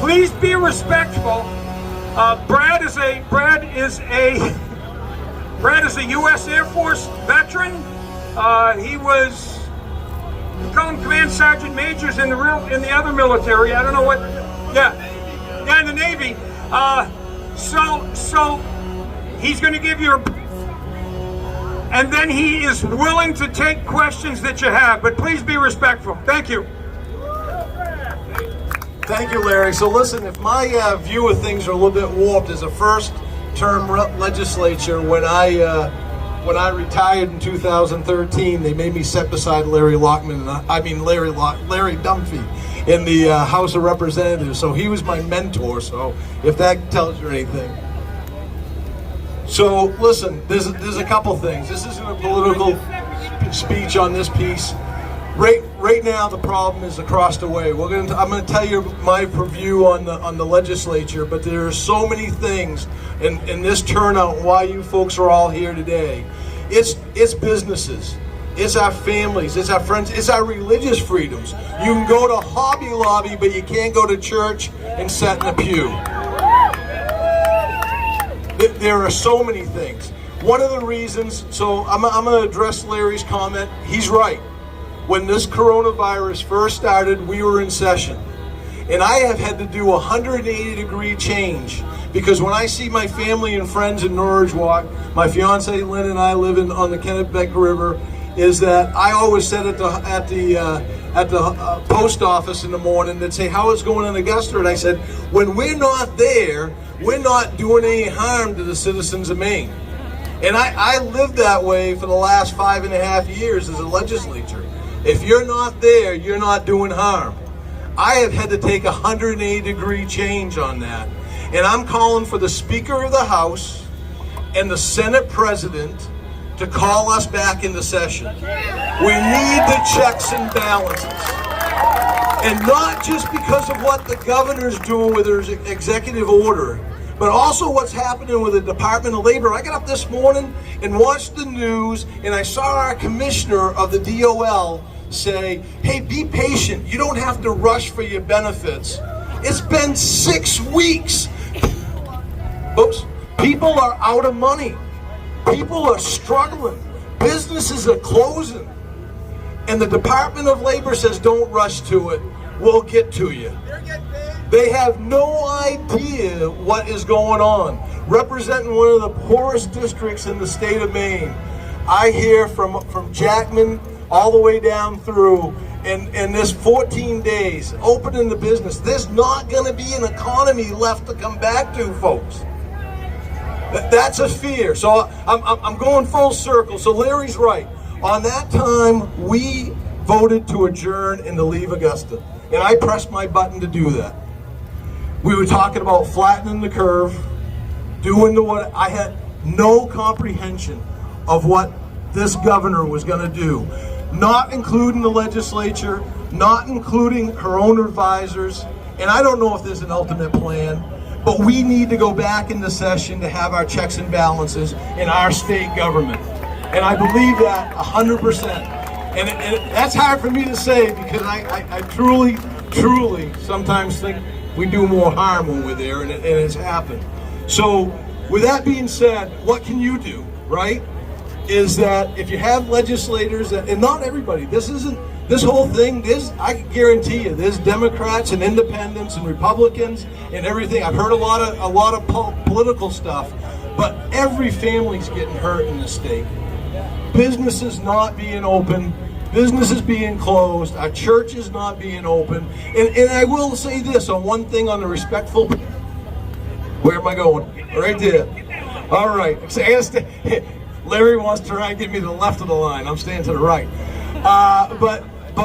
Speaker 2: please be respectful. Brad is a U.S. Air Force veteran. He was, we call him Command Sergeant Majors in the other military. I don't know what. Yeah, in the Navy. So he's going to give you and then he is willing to take questions that you have. But please be respectful. Thank you.
Speaker 12: Thank you, Larry. So listen, if my view of things are a little bit warped as a first-term legislature, when I retired in 2013, they made me sit beside Larry Lockman, Larry Dunphy in the House of Representatives. So he was my mentor. So if that tells you anything. So listen, there's a couple things. This isn't a political speech on this piece. Right now, the problem is across the way. I'm going to tell you my view on the legislature, but there are so many things in this turnout. Why you folks are all here today? It's businesses, it's our families, it's our friends, it's our religious freedoms. You can go to Hobby Lobby, but you can't go to church and sit in a pew. There are so many things. One of the reasons, so I'm going to address Larry's comment. He's right. When this coronavirus first started, we were in session. And I have had to do a 180-degree change, because when I see my family and friends in Norridge Walk, my fiance Lynn and I live on the Kennebec River, is that I always sit at the post office in the morning. They'd say, "How is it going in Augusta?" And I said, when we're not there, we're not doing any harm to the citizens of Maine. And I lived that way for the last 5.5 years as a legislature. If you're not there, you're not doing harm. I have had to take a 180-degree change on that. And I'm calling for the Speaker of the House and the Senate President to call us back into session. We need the checks and balances. And not just because of what the governor's doing with his executive order, but also what's happening with the Department of Labor. I got up this morning and watched the news, and I saw our commissioner of the DOL say, "Hey, be patient. You don't have to rush for your benefits." It's been 6 weeks. Folks, people are out of money. People are struggling. Businesses are closing. And the Department of Labor says, "Don't rush to it. We'll get to you." They have no idea what is going on. Representing one of the poorest districts in the state of Maine, I hear from Jackman all the way down through, in this 14 days, opening the business, there's not going to be an economy left to come back to, folks. That's a fear. So I'm going full circle. So Larry's right. On that time, we voted to adjourn and to leave Augusta. And I pressed my button to do that. We were talking about flattening the curve, doing what I had no comprehension of what this governor was going to do, not including the legislature, not including her own advisors, and I don't know if there's an ultimate plan, but we need to go back into session to have our checks and balances in our state government. And I believe that 100%. And that's hard for me to say because I truly sometimes think we do more harm when we're there, and it's happened. So with that being said, what can you do, right? Is that if you have legislators, and not everybody, this whole thing, I can guarantee you, there's Democrats and independents and Republicans and everything. I've heard a lot of political stuff, but every family's getting hurt in this state. Businesses not being open, businesses being closed, our church is not being open. And I will say this on one thing on the respectful, where am I going? Right there. All right. So Larry wants to try and get me to the left of the line. I'm staying to the right. But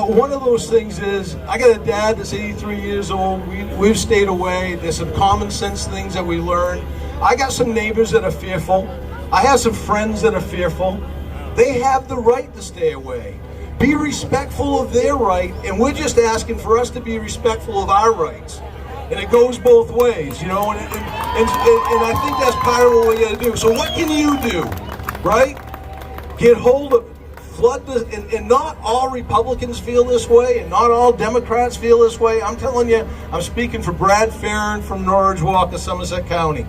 Speaker 12: one of those things is, I got a dad that's 83 years old. We've stayed away. There's some common sense things that we learned. I got some neighbors that are fearful. I have some friends that are fearful. They have the right to stay away. Be respectful of their right, and we're just asking for us to be respectful of our rights. And it goes both ways, you know, and I think that's part of what we got to do. So what can you do, right? Get hold of, flood the, and not all Republicans feel this way, and not all Democrats feel this way. I'm telling you, I'm speaking for Brad Farron from Norridge Walker, Somerset County.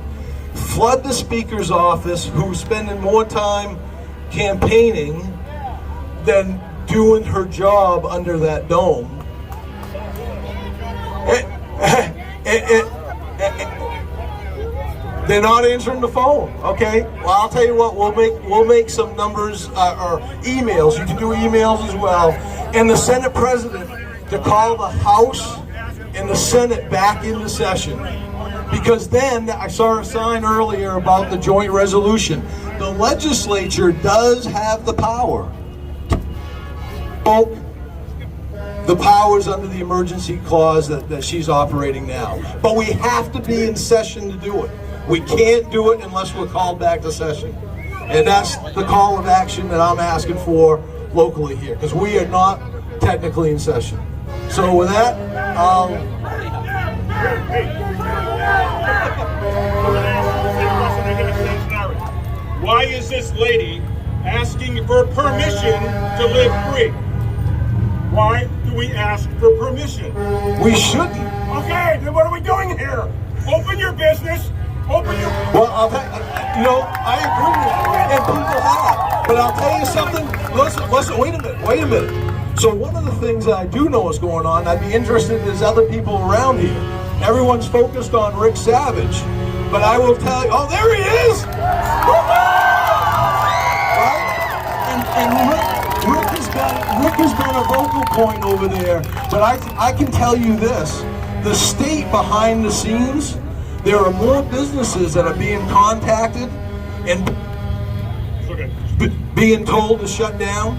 Speaker 12: Flood the Speaker's office, who's spending more time campaigning than doing her job under that dome. They're not answering the phone. Okay, well, I'll tell you what, we'll make some numbers or emails. You can do emails as well. And the Senate President to call the House and the Senate back into session, because then I saw a sign earlier about the joint resolution. The legislature does have the power. The powers under the emergency clause that she's operating now. But we have to be in session to do it. We can't do it unless we're called back to session. And that's the call of action that I'm asking for locally here, because we are not technically in session. So with that,
Speaker 2: why is this lady asking for permission to live free? Why do we ask for permission?
Speaker 12: We shouldn't.
Speaker 2: Okay, then what are we doing here? Open your business. Open your...
Speaker 12: Well, I'll tell you, I agree with you, and people have. But I'll tell you something. Listen, wait a minute. So one of the things that I do know is going on, I'd be interested if there's other people around here. Everyone's focused on Rick Savage. But I will tell you, oh, there he is! Right? And Rick has been a vocal point over there. But I can tell you this, the state behind the scenes, there are more businesses that are being contacted and being told to shut down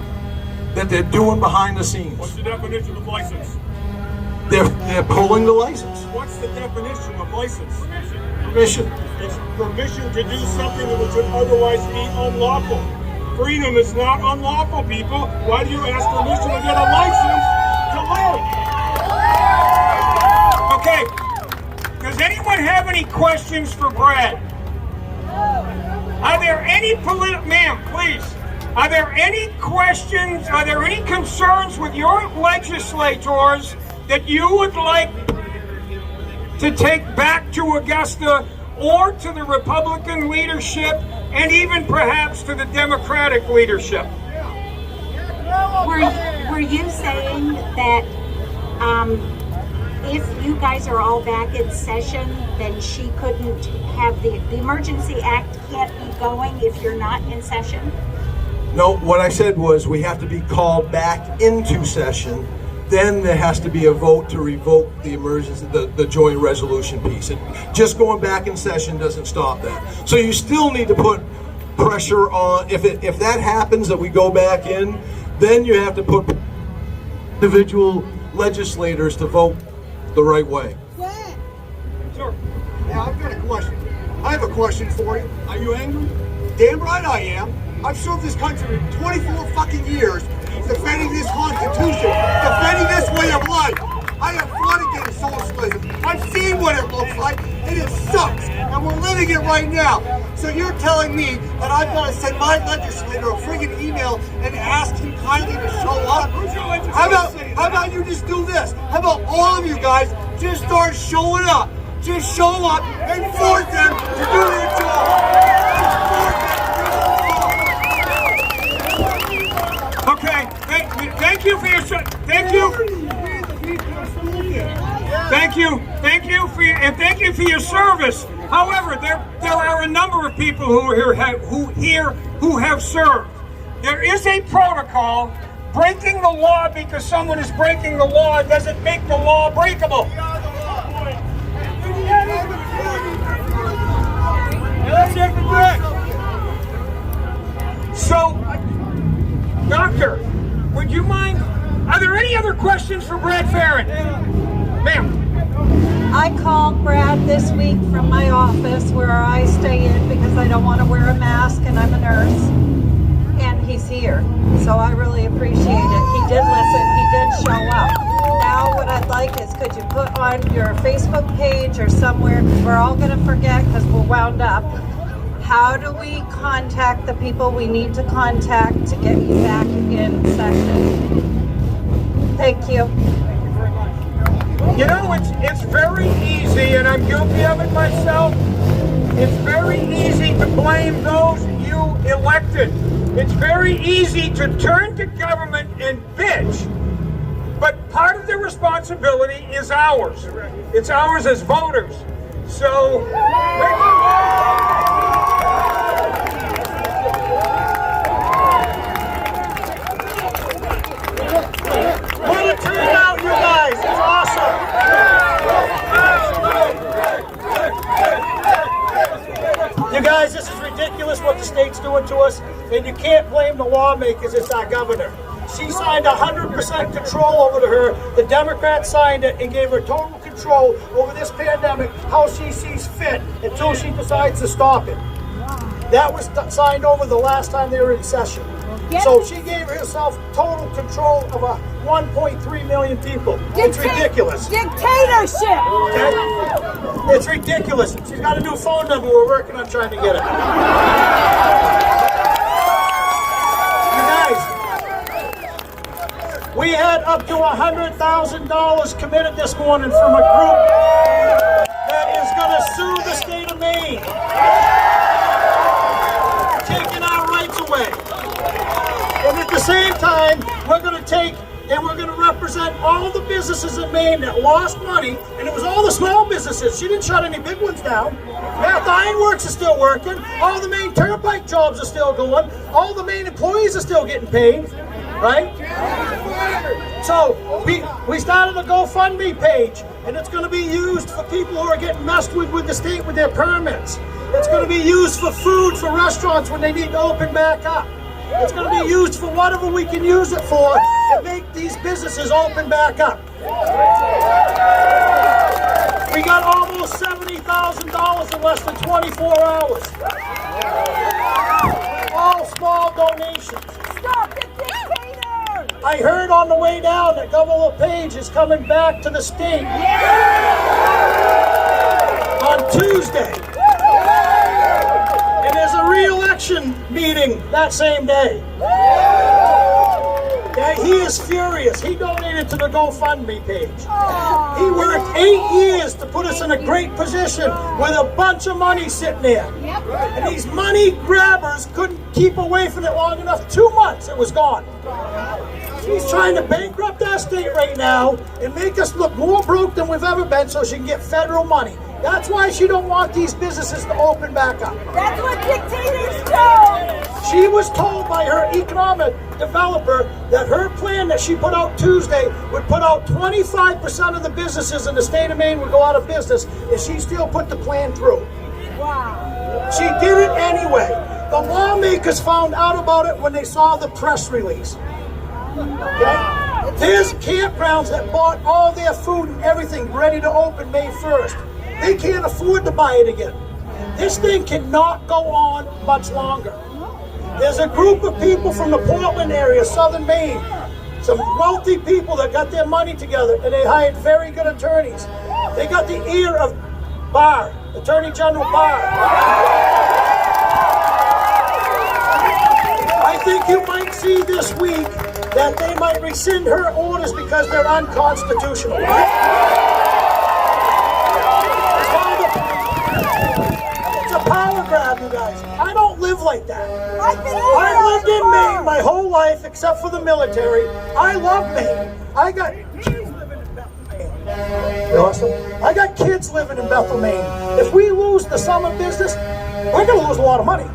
Speaker 12: that they're doing behind the scenes.
Speaker 2: What's the definition of license?
Speaker 12: They're pulling the license.
Speaker 2: What's the definition of license?
Speaker 12: Permission.
Speaker 2: It's permission to do something that would otherwise be unlawful. Freedom is not unlawful, people. Why do you ask permission to get a license to live? Okay. Does anyone have any questions for Brad? Are there any ma'am, please. Are there any questions, are there any concerns with your legislators that you would like to take back to Augusta or to the Republican leadership and even perhaps to the Democratic leadership?
Speaker 13: Were you saying that if you guys are all back in session, then she couldn't have the Emergency Act can't be going if you're not in session?
Speaker 12: No, what I said was we have to be called back into session. Then there has to be a vote to revoke the emergency, the joint resolution piece. And just going back in session doesn't stop that. So you still need to put pressure on. If that happens, that we go back in, then you have to put individual legislators to vote the right way.
Speaker 11: Sir, yeah, I've got a question. I have a question for you. Are you angry? Damn right I am. I've served this country 24 fucking years, defending this Constitution, defending this way of life. I have fought against socialism. I've seen what it looks like, and it sucks. And we're living it right now. So you're telling me that I've got to send my legislator a friggin' email and ask him kindly to show up? How about you just do this? How about all of you guys just start showing up? Just show up and force them to do their job.
Speaker 2: Okay, thank you for your thank you for your service. However, there are a number of people who have served. There is a protocol. Breaking the law because someone is breaking the law doesn't make the law breakable. So, Doctor, would you mind? Are there any other questions for Brad Farron? Ma'am.
Speaker 14: I called Brad this week from my office where I stay in because I don't want to wear a mask and I'm a nurse. And he's here. So I really appreciate it. He did listen. He did show up. Now what I'd like is could you put on your Facebook page or somewhere, because we're all going to forget because we're wound up. How do we contact the people we need to contact to get you back in session? Thank you.
Speaker 2: You know, it's very easy, and I'm guilty of it myself. It's very easy to blame those you elected. It's very easy to turn to government and bitch. But part of the responsibility is ours. It's ours as voters. So,
Speaker 1: what a turnout, you guys! It's awesome! You guys, this is ridiculous what the state's doing to us, and you can't blame the lawmakers, it's our governor. She signed 100% control over to her. The Democrats signed it and gave her total control over this pandemic, how she sees fit, until she decides to stop it. That was signed over the last time they were in session. So she gave herself total control of 1.3 million people. It's ridiculous.
Speaker 10: Dictatorship!
Speaker 1: Okay? It's ridiculous. She's got a new phone number. We're working on trying to get it. You guys, we had up to $100,000 committed this morning from a group that is going to sue the state of Maine. Taking our rights away. And at the same time, we're going to take and we're going to represent all the businesses in Maine that lost money, and it was all the small businesses. She didn't shut any big ones down. Math Ironworks is still working. All the Maine Turnpike jobs are still going. All the Maine employees are still getting paid, right? So we started a GoFundMe page, and it's going to be used for people who are getting messed with the state with their permits. It's going to be used for food for restaurants when they need to open back up. It's going to be used for whatever we can use it for to make these businesses open back up. We got almost $70,000 in less than 24 hours. All small donations.
Speaker 10: Stop the dictator!
Speaker 1: I heard on the way down that Governor LePage is coming back to the state on Tuesday. And there's a re-election meeting that same day. Yeah, he is furious. He donated to the GoFundMe page. He worked 8 years to put us in a great position with a bunch of money sitting there. And these money grabbers couldn't keep away from it long enough. 2 months, it was gone. She's trying to bankrupt our state right now and make us look more broke than we've ever been so she can get federal money. That's why she don't want these businesses to open back up.
Speaker 10: That's what dictators do!
Speaker 1: She was told by her economic developer that her plan that she put out Tuesday would put out 25% of the businesses in the state of Maine would go out of business, and she still put the plan through.
Speaker 10: Wow.
Speaker 1: She did it anyway. The lawmakers found out about it when they saw the press release. Okay?
Speaker 11: There's campgrounds that bought all their food and everything ready to open May 1st. They can't afford to buy it again. This thing cannot go on much longer. There's a group of people from the Portland area, southern Maine, some wealthy people that got their money together, and they hired very good attorneys. They got the ear of Barr, Attorney General Barr. I think you might see this week that they might rescind her orders because they're unconstitutional. It's a power grab, you guys. I don't live like that. I lived in Maine my whole life except for the military. I love Maine. I got kids living in Bethel, Maine. Awesome. I got kids living in Bethel, Maine. If we lose the summer business, we're going to lose a lot of money.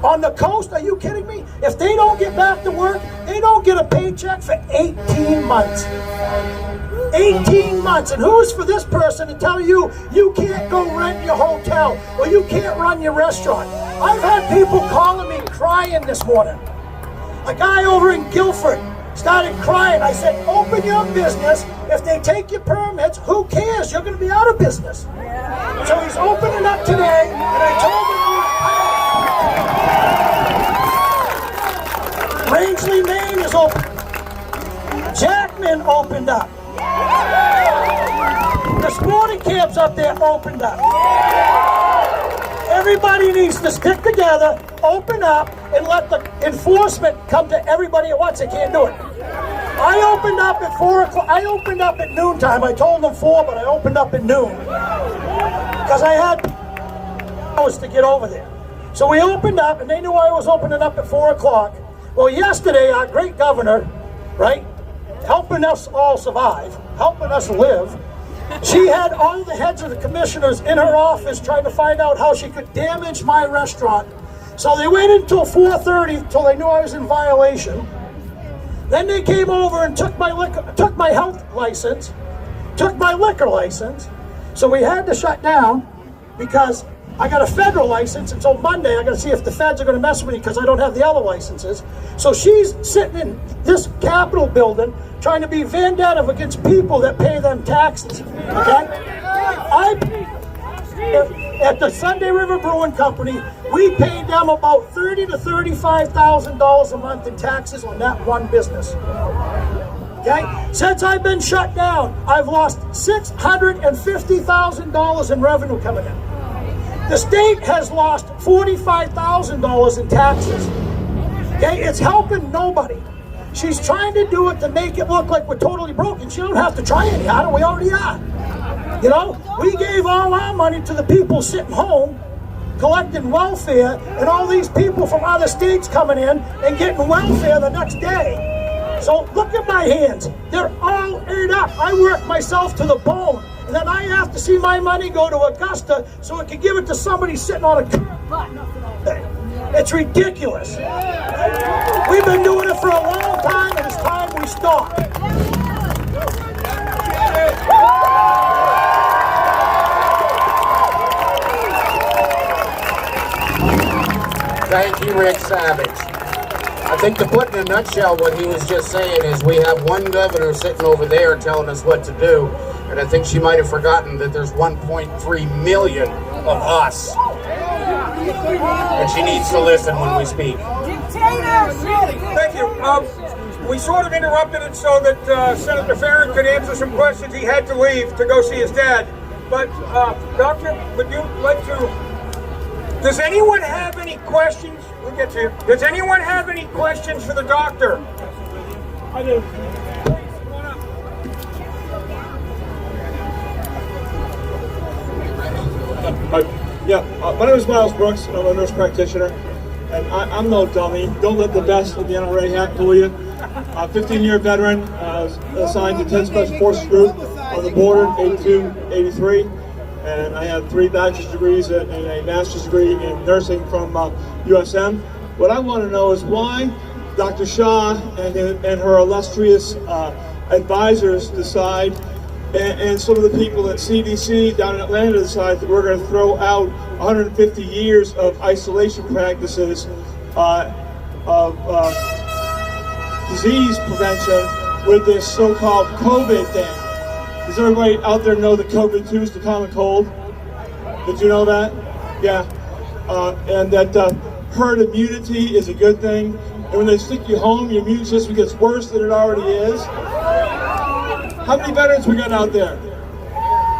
Speaker 11: On the coast, are you kidding me? If they don't get back to work, they don't get a paycheck for 18 months. 18 months. And who's for this person to tell you you can't go rent your hotel or you can't run your restaurant? I've had people calling me crying this morning. A guy over in Guilford started crying. I said, open your business. If they take your permits, who cares? You're going to be out of business. So he's opening up today, and I told him, Rangeley, Maine is open. Jackman opened up. The sporting camps up there opened up. Everybody needs to stick together, open up, and let the enforcement come to everybody at once. They can't do it. I opened up at 4 o'clock. I opened up at noontime. I told them 4, but I opened up at noon. Because I had hours to get over there. So we opened up, and they knew I was opening up at 4 o'clock. Well, yesterday, our great governor, right, helping us all survive, helping us live, she had all the heads of the commissioners in her office trying to find out how she could damage my restaurant. So they waited until 4:30 until they knew I was in violation. Then they came over and took my health license, took my liquor license. So we had to shut down because I got a federal license until Monday. I got to see if the feds are going to mess with me because I don't have the other licenses. So she's sitting in this Capitol building trying to be vendetta against people that pay them taxes. Okay? At the Sunday River Brewing Company, we paid them about $30,000 to $35,000 a month in taxes on that one business. Okay? Since I've been shut down, I've lost $650,000 in revenue coming in. The state has lost $45,000 in taxes. Okay, it's helping nobody. She's trying to do it to make it look like we're totally broken. She don't have to try any harder. We already are. You know, we gave all our money to the people sitting home, collecting welfare, and all these people from other states coming in and getting welfare the next day. So look at my hands. They're all ate up. I work myself to the bone. And then I have to see my money go to Augusta so it can give it to somebody sitting on a curb. It's ridiculous. We've been doing it for a long time, and it's time we stop.
Speaker 6: Thank you, Rick Savage. I think to put in a nutshell what he was just saying is we have one governor sitting over there telling us what to do, and I think she might have forgotten that there's 1.3 million of us. And she needs to listen when we speak.
Speaker 2: Thank you. We sort of interrupted it so that Senator Farron could answer some questions. He had to leave to go see his dad. But, Doctor, would you like to... Does anyone have any questions? We'll get to you. Does anyone have any questions for the doctor? I do.
Speaker 1: My name is Miles Brooks, and I'm a nurse practitioner. And I'm no dummy. Don't let the best of the NRA hack fool you. 15-year veteran, assigned to 10 Special Forces Group on the border, 82, 83. And I have 3 bachelor's degrees and a master's degree in nursing from USM. What I want to know is why Dr. Shah and her illustrious advisors decide, and some of the people at CDC down in Atlanta decide that we're going to throw out 150 years of isolation practices of disease prevention with this so-called COVID thing. Does everybody out there know that COVID-2 is the common cold? Did you know that? Yeah. And that herd immunity is a good thing. And when they stick you home, your immune system gets worse than it already is. How many veterans we got out there?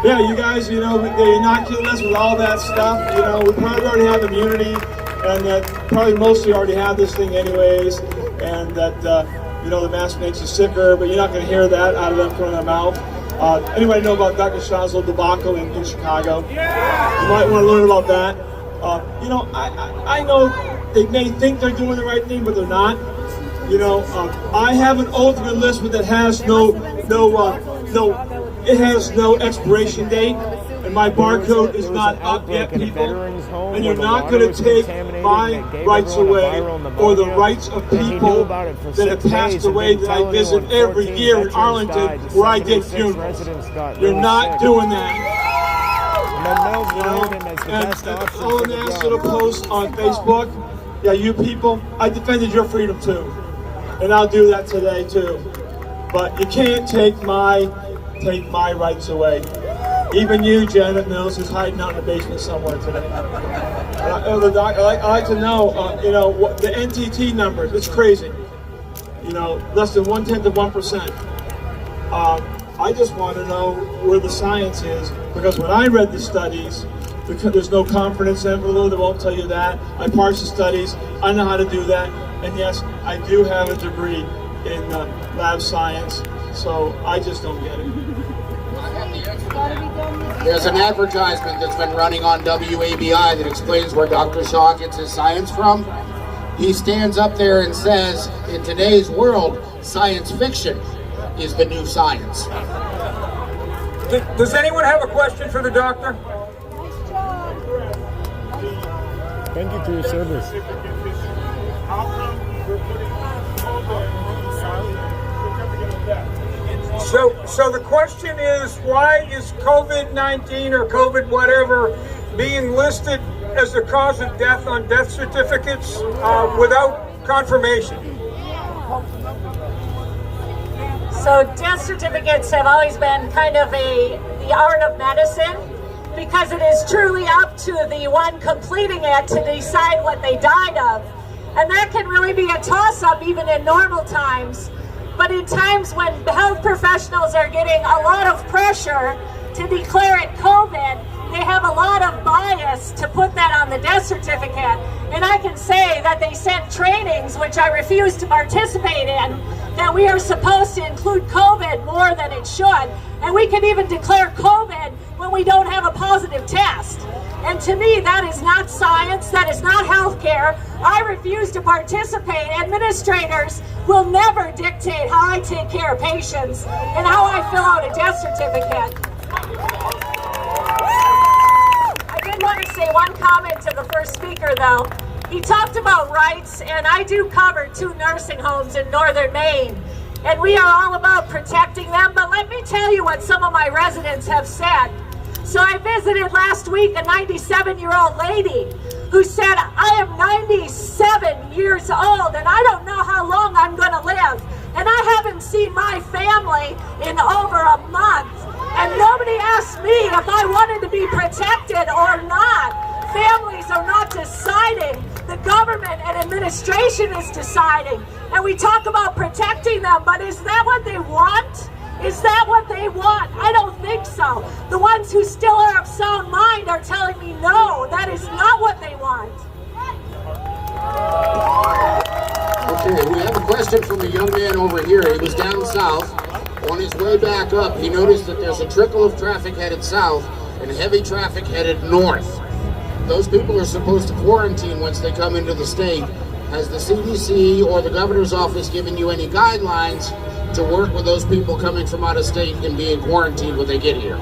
Speaker 1: Yeah, you guys, you know, they inoculate us with all that stuff. You know, we probably already have immunity, and that probably mostly already have this thing anyways, and that, you know, the mask makes you sicker, but you're not going to hear that out of them coming out of their mouth. Anybody know about Dr. Shaw's little debacle in Chicago? Yeah! You might want to learn about that. You know, I know they may think they're doing the right thing, but they're not. You know, I have an oath of enlistment that has it has no expiration date, and my barcode is not up yet, people. And you're not going to take my rights away or the rights of people that have passed away that I visit every year in Arlington where I did funerals. You're not doing that. You know, and all the national posts on Facebook, yeah, you people, I defended your freedom too. And I'll do that today too. But you can't take my rights away. Even you, Janet Mills, is hiding out in the basement somewhere today. I like to know, you know, what the NTT numbers. It's crazy. You know, less than 1/10 of 1%. I just want to know where the science is, because when I read the studies, because there's no confidence interval that won't tell you that. I parse the studies. I know how to do that. And yes, I do have a degree in lab science, so I just don't get it.
Speaker 6: There's an advertisement that's been running on WABI that explains where Dr. Shaw gets his science from. He stands up there and says, in today's world, science fiction is the new science.
Speaker 2: Does anyone have a question for the doctor?
Speaker 15: Thank you for your service.
Speaker 2: So the question is, why is COVID-19 or COVID whatever being listed as the cause of death on death certificates without confirmation?
Speaker 14: So death certificates have always been kind of the art of medicine, because it is truly up to the one completing it to decide what they died of. And that can really be a toss-up even in normal times. But in times when health professionals are getting a lot of pressure to declare it COVID, they have a lot of bias to put that on the death certificate. And I can say that they sent trainings, which I refuse to participate in, that we are supposed to include COVID more than it should. And we can even declare COVID when we don't have a positive test. And to me, that is not science, that is not healthcare. I refuse to participate. Administrators will never dictate how I take care of patients and how I fill out a death certificate. I did want to say one comment to the first speaker though. He talked about rights, and I do cover 2 nursing homes in northern Maine. And we are all about protecting them, but let me tell you what some of my residents have said. So I visited last week a 97-year-old lady who said, I am 97 years old and I don't know how long I'm going to live. And I haven't seen my family in over a month. And nobody asked me if I wanted to be protected or not. Families are not deciding. The government and administration is deciding. And we talk about protecting them, but is that what they want? Is that what they want? I don't think so. The ones who still are of sound mind are telling me no, that is not what they want.
Speaker 6: Okay, we have a question from a young man over here. He was down south. On his way back up, he noticed that there's a trickle of traffic headed south and heavy traffic headed north. Those people are supposed to quarantine once they come into the state. Has the CDC or the governor's office given you any guidelines to work with those people coming from out of state and being quarantined when they get here?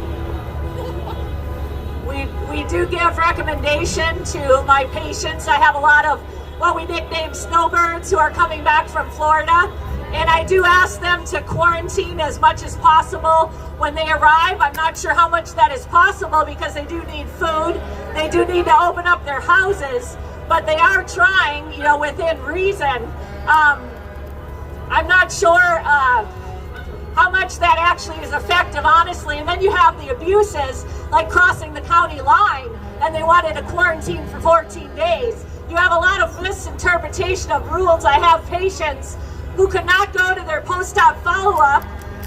Speaker 14: We do give recommendation to my patients. I have a lot of what we nickname snowbirds who are coming back from Florida. And I do ask them to quarantine as much as possible when they arrive. I'm not sure how much that is possible because they do need food. They do need to open up their houses, but they are trying, you know, within reason. I'm not sure
Speaker 16: how much that actually is effective, honestly. And then you have the abuses, like crossing the county line, and they wanted a quarantine for 14 days. You have a lot of misinterpretation of rules. I have patients who could not go to their post-op follow-up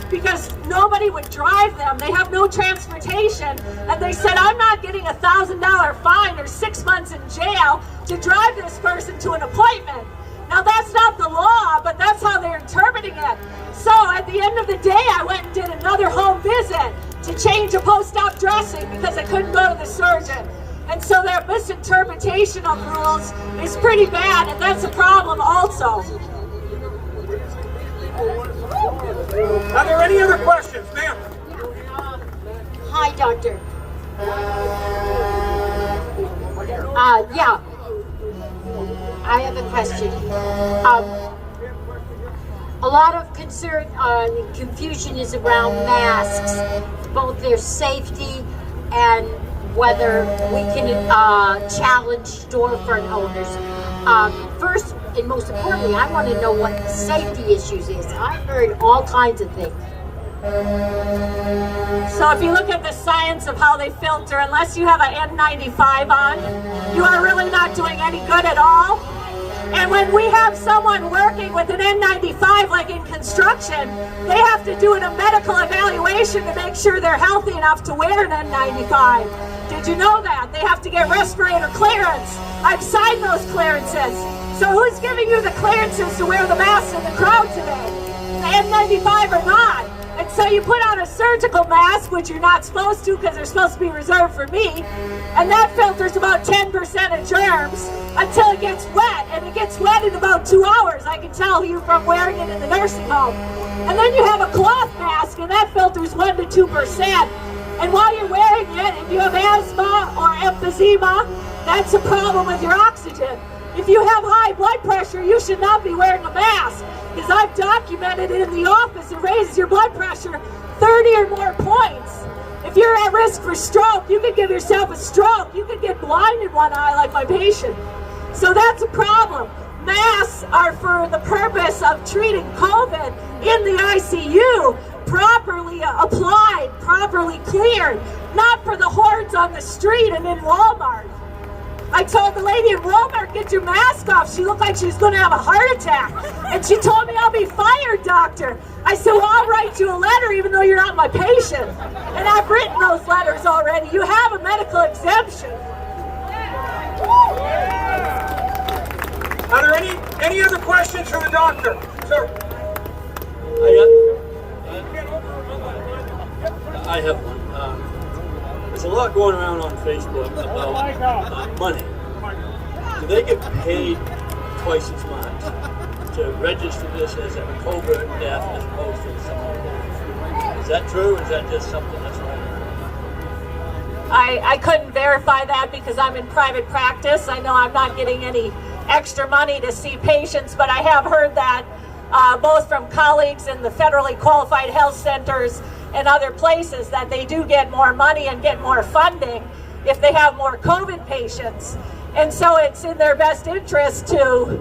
Speaker 16: because nobody would drive them. They have no transportation, and they said, I'm not getting $1,000 fine or 6 months in jail to drive this person to an appointment. Now that's not the law, but that's how they're interpreting it. So at the end of the day, I went and did another home visit to change a post-op dressing because I couldn't go to the surgeon. And so their misinterpretation of rules is pretty bad, and that's a problem also.
Speaker 2: Are there any other questions, ma'am?
Speaker 13: Hi, doctor. Yeah. I have a question. A lot of concern and confusion is around masks, both their safety and whether we can challenge storefront owners. First and most importantly, I want to know what the safety issues is. I've heard all kinds of things.
Speaker 16: So if you look at the science of how they filter, unless you have an N95 on, you are really not doing any good at all. And when we have someone working with an N95, like in construction, they have to do a medical evaluation to make sure they're healthy enough to wear an N95. Did you know that? They have to get respirator clearance. I've signed those clearances. So who's giving you the clearances to wear the mask in the crowd today? The N95 or not? And so you put on a surgical mask, which you're not supposed to because they're supposed to be reserved for me, and that filters about 10% of germs until it gets wet, and it gets wet in about 2 hours. I can tell you from wearing it in the nursing home. And then you have a cloth mask, and that filters 1 to 2%. And while you're wearing it, if you have asthma or emphysema, that's a problem with your oxygen. If you have high blood pressure, you should not be wearing a mask, because I've documented it in the office. It raises your blood pressure 30 or more points. If you're at risk for stroke, you could give yourself a stroke. You could get blind in one eye like my patient. So that's a problem. Masks are for the purpose of treating COVID in the ICU, properly applied, properly cleared, not for the hordes on the street and in Walmart. I told the lady in Walmart, get your mask off. She looked like she was going to have a heart attack. And she told me, I'll be fired, doctor. I said, well, I'll write you a letter even though you're not my patient. And I've written those letters already. You have a medical exemption.
Speaker 2: Are there any other questions for the doctor? Sir.
Speaker 17: I have one. There's a lot going around on Facebook about money. Do they get paid twice as much to register this as a covert death as opposed to something else? Is that true, or is that just something that's right?
Speaker 16: I couldn't verify that because I'm in private practice. I know I'm not getting any extra money to see patients, but I have heard that both from colleagues in the federally qualified health centers and other places that they do get more money and get more funding if they have more COVID patients. And so it's in their best interest to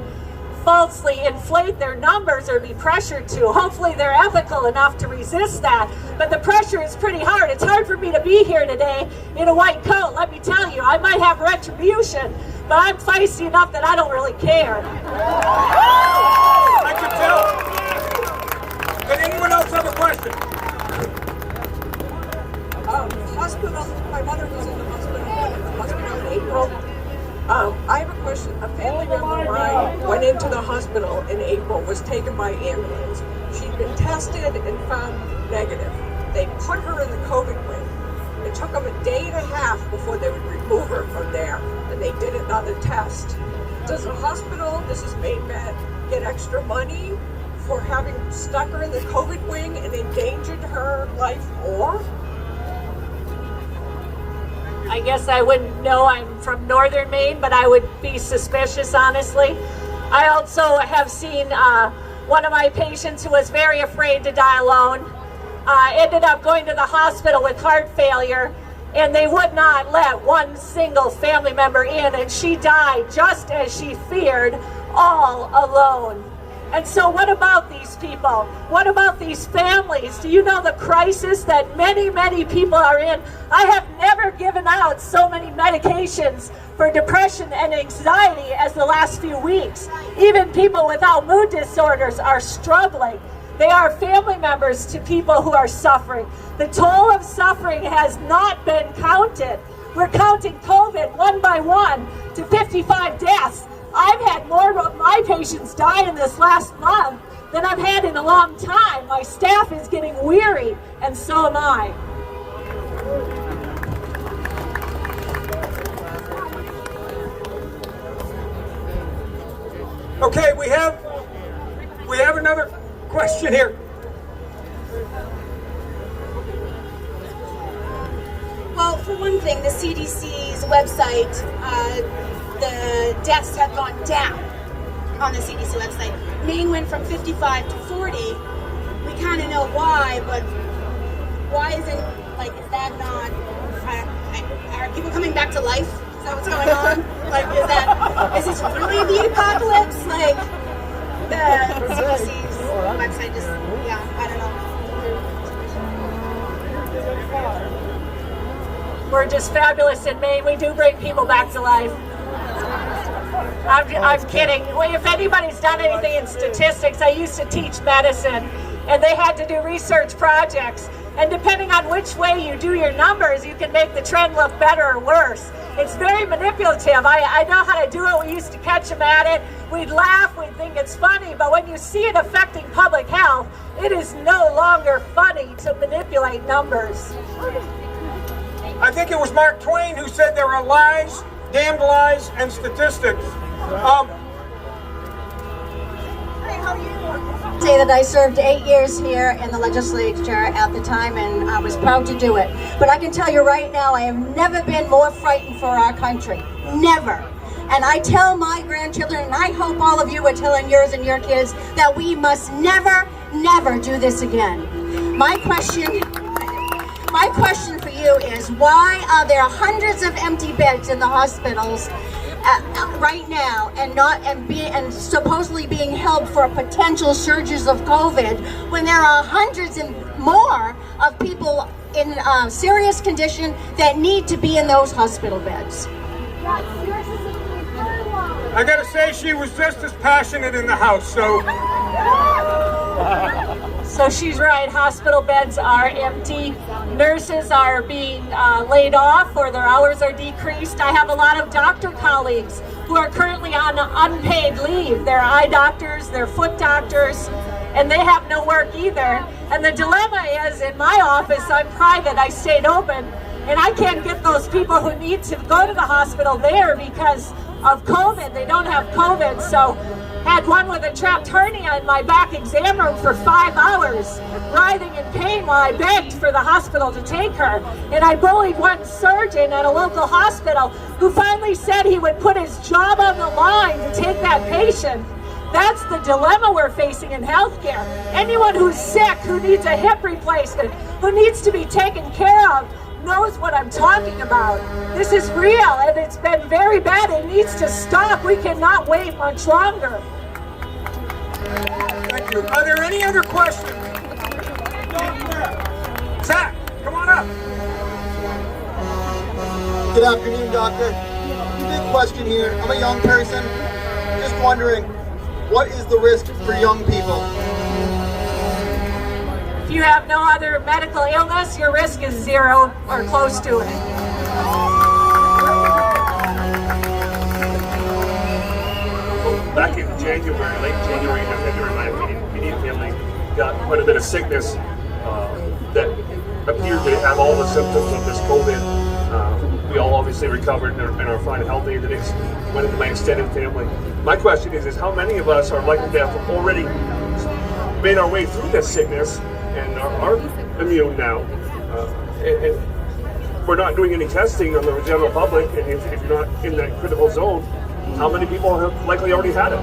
Speaker 16: falsely inflate their numbers or be pressured to. Hopefully they're ethical enough to resist that. But the pressure is pretty hard. It's hard for me to be here today in a white coat. Let me tell you, I might have retribution, but I'm feisty enough that I don't really care.
Speaker 2: I can tell. Did anyone else have a question?
Speaker 18: Hospital. My mother was in the hospital in April. I have a question. A family member of mine went into the hospital in April, was taken by ambulance. She'd been tested and found negative. They put her in the COVID wing. It took them a day and a half before they would remove her from there, and they did another test. Does the hospital, this is Maine Med, get extra money for having stuck her in the COVID wing and endangered her life more?
Speaker 16: I guess I wouldn't know. I'm from northern Maine, but I would be suspicious, honestly. I also have seen one of my patients who was very afraid to die alone, ended up going to the hospital with heart failure, and they would not let one single family member in, and she died just as she feared, all alone. And so what about these people? What about these families? Do you know the crisis that many, many people are in? I have never given out so many medications for depression and anxiety as the last few weeks. Even people without mood disorders are struggling. They are family members to people who are suffering. The toll of suffering has not been counted. We're counting COVID one by one to 55 deaths. I've had more of my patients die in this last month than I've had in a long time. My staff is getting weary, and so am I.
Speaker 2: Okay, we have another question here.
Speaker 3: Well, for one thing, the CDC's website, the deaths have gone down on the CDC website. Maine went from 55 to 40. We kind of know why, but why isn't, like, is that not, are people coming back to life? Is that what's going on? Like, is this really the apocalypse? Like, the CDC's website just, yeah, I don't know.
Speaker 16: We're just fabulous in Maine. We do bring people back to life. I'm kidding. If anybody's done anything in statistics, I used to teach medicine, and they had to do research projects. And depending on which way you do your numbers, you can make the trend look better or worse. It's very manipulative. I know how to do it. We used to catch them at it. We'd laugh. We'd think it's funny. But when you see it affecting public health, it is no longer funny to manipulate numbers.
Speaker 2: I think it was Mark Twain who said there are lies, damned lies, and statistics.
Speaker 3: Say that I served 8 years here in the legislature at the time, and I was proud to do it. But I can tell you right now, I have never been more frightened for our country. Never. And I tell my grandchildren, and I hope all of you are telling yours and your kids, that we must never, never do this again. My question for you is, why are there hundreds of empty beds in the hospitals right now and supposedly being held for potential surges of COVID, when there are hundreds and more of people in serious condition that need to be in those hospital beds?
Speaker 2: I gotta say, she was just as passionate in the House, so.
Speaker 16: So she's right, hospital beds are empty. Nurses are being laid off, or their hours are decreased. I have a lot of doctor colleagues who are currently on unpaid leave. They're eye doctors, they're foot doctors, and they have no work either. And the dilemma is, in my office, I'm private, I stayed open, and I can't get those people who need to go to the hospital there because of COVID. They don't have COVID, so had one with a trapped hernia in my back exam room for 5 hours, writhing in pain while I begged for the hospital to take her. And I bullied one surgeon at a local hospital who finally said he would put his job on the line to take that patient. That's the dilemma we're facing in healthcare. Anyone who's sick, who needs a hip replacement, who needs to be taken care of, knows what I'm talking about. This is real, and it's been very bad. It needs to stop. We cannot wait much longer.
Speaker 2: Thank you. Are there any other questions? Zach, come on up.
Speaker 19: Good afternoon, Doctor. Big question here. I'm a young person. Just wondering, what is the risk for young people?
Speaker 16: If you have no other medical illness, your risk is 0 or close to it.
Speaker 20: Back in January, late January and February, my immediate family got quite a bit of sickness that appeared to have all the symptoms of this COVID. We all obviously recovered and are fine and healthy. The next went into my extended family. My question is how many of us are likely to have already made our way through this sickness and are immune now? And we're not doing any testing on the general public, and if you're not in that critical zone, how many people have likely already had it?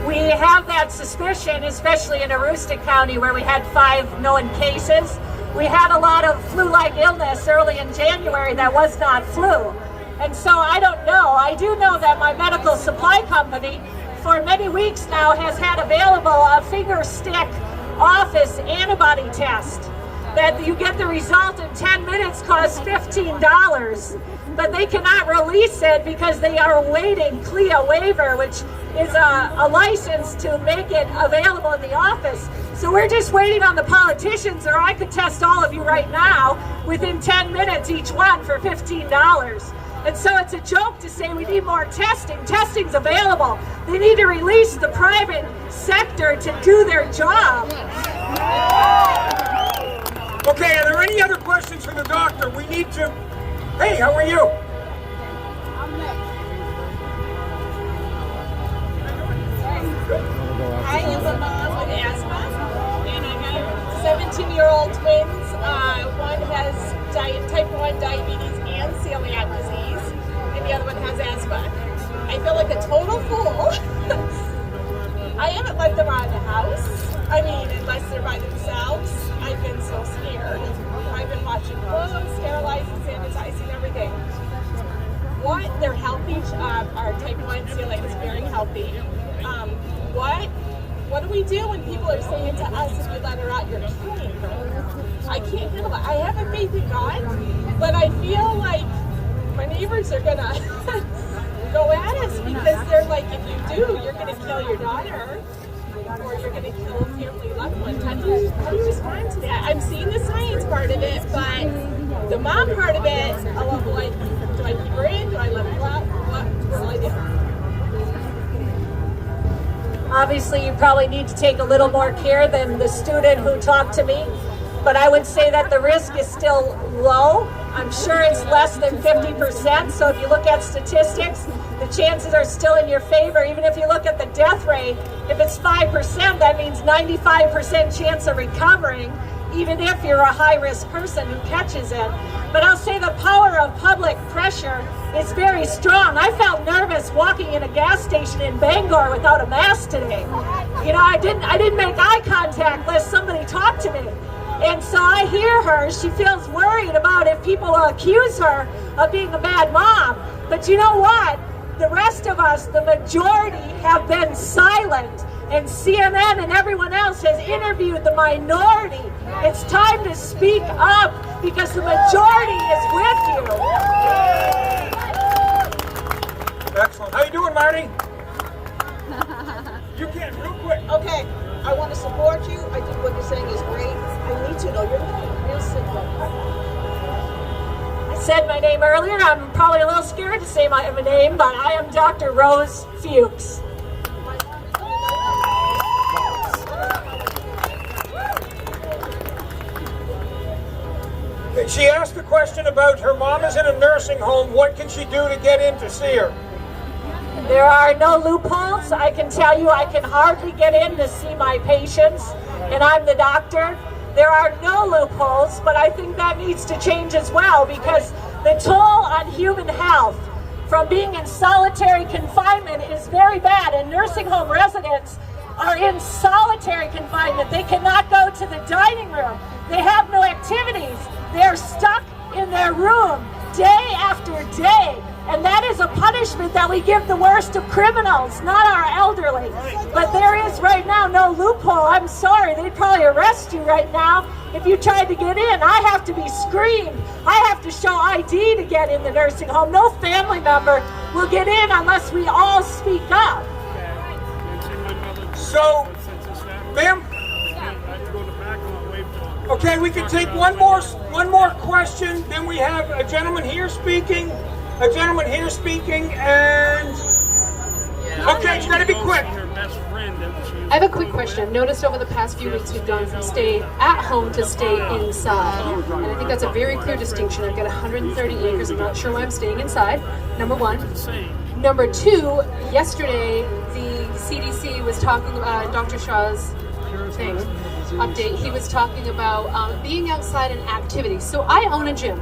Speaker 16: We have that suspicion, especially in Aroostook County, where we had 5 known cases. We had a lot of flu-like illness early in January that was not flu. And so I don't know. I do know that my medical supply company for many weeks now has had available a finger stick office antibody test that you get the result in 10 minutes, costs $15, but they cannot release it because they are awaiting CLIA waiver, which is a license to make it available in the office. So we're just waiting on the politicians, or I could test all of you right now within 10 minutes each one for $15. And so it's a joke to say we need more testing. Testing's available. They need to release the private sector to do their job.
Speaker 2: Okay, are there any other questions for the doctor? We need to... Hey, how are you?
Speaker 21: I am a mom with asthma, and I have 17-year-old twins. One has type 1 diabetes and celiac disease, and the other one has asthma. I feel like a total fool. I haven't let them out of the house. I mean, unless they're by themselves. I've been so scared. I've been watching clothes, sterilizing, sanitizing, everything. What? They're healthy. Our type 1 celiac is very healthy. What do we do when people are saying to us, if you let her out, you're killing her? I can't handle it. I have a faith in God, but I feel like my neighbors are gonna go at us because they're like, if you do, you're gonna kill your daughter, or you're gonna kill a family loved one. How do you respond to that? I'm seeing the science part of it, but the mom part of it, do I keep her in? Do I let her out? What do I do?
Speaker 16: Obviously, you probably need to take a little more care than the student who talked to me, but I would say that the risk is still low. I'm sure it's less than 50%, so if you look at statistics, the chances are still in your favor. Even if you look at the death rate, if it's 5%, that means 95% chance of recovering, even if you're a high-risk person who catches it. But I'll say the power of public pressure is very strong. I felt nervous walking in a gas station in Bangor without a mask today. You know, I didn't make eye contact lest somebody talked to me. And so I hear her, she feels worried about if people will accuse her of being a bad mom. But you know what? The rest of us, the majority, have been silent. And CNN and everyone else has interviewed the minority. It's time to speak up because the majority is with you.
Speaker 2: Excellent. How you doing, Marty? You can, real quick.
Speaker 18: Okay, I want to support you. I think what you're saying is great. I need to know your name. Real simple.
Speaker 16: I said my name earlier. I'm probably a little scared to say my name, but I am Dr. Rose Fuchs.
Speaker 2: She asked a question about her mom is in a nursing home. What can she do to get in to see her?
Speaker 16: There are no loopholes. I can tell you I can hardly get in to see my patients, and I'm the doctor. There are no loopholes, but I think that needs to change as well because the toll on human health from being in solitary confinement is very bad, and nursing home residents are in solitary confinement. They cannot go to the dining room. They have no activities. They're stuck in their room day after day. And that is a punishment that we give the worst of criminals, not our elderly. But there is right now no loophole. I'm sorry, they'd probably arrest you right now if you tried to get in. I have to be screened. I have to show ID to get in the nursing home. No family member will get in unless we all speak up.
Speaker 2: So, ma'am? Okay, we can take one more question. Then we have a gentleman here speaking, and okay, it's gonna be quick.
Speaker 22: I have a quick question. I've noticed over the past few weeks we've gone from stay at home to stay inside, and I think that's a very clear distinction. I've got 130 acres. I'm not sure why I'm staying inside. Number one. Number two, yesterday the CDC was talking about Dr. Shah's thing. Update, he was talking about being outside and activities. So I own a gym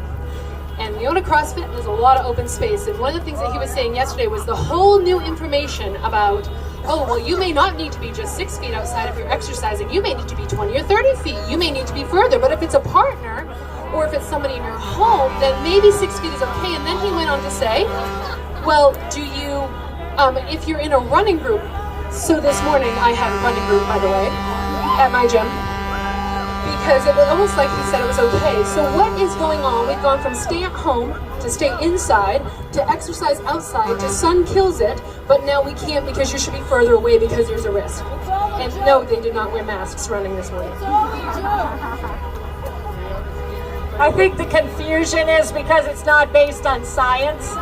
Speaker 22: and we own a CrossFit and there's a lot of open space, and one of the things that he was saying yesterday was the whole new information about, oh well, you may not need to be just 6 feet outside if you're exercising, you may need to be 20 or 30 feet, you may need to be further, but if it's a partner or if it's somebody in your home, then maybe 6 feet is okay. And then he went on to say, well, do you If you're in a running group, so this morning I had a running group, by the way, at my gym, because it was almost like he said it was okay. So what is going on? We've gone from stay at home to stay inside to exercise outside to sun kills it, but now we can't because you should be further away because there's a risk. And no, they did not wear masks running this morning.
Speaker 16: I think the confusion is because it's not based on science.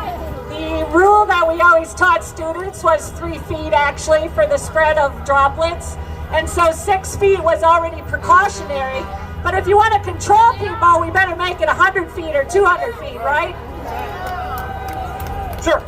Speaker 16: The rule that we always taught students was 3 feet actually for the spread of droplets. And so 6 feet was already precautionary. But if you want to control people, we better make it 100 feet or 200 feet, right?
Speaker 1: Sure.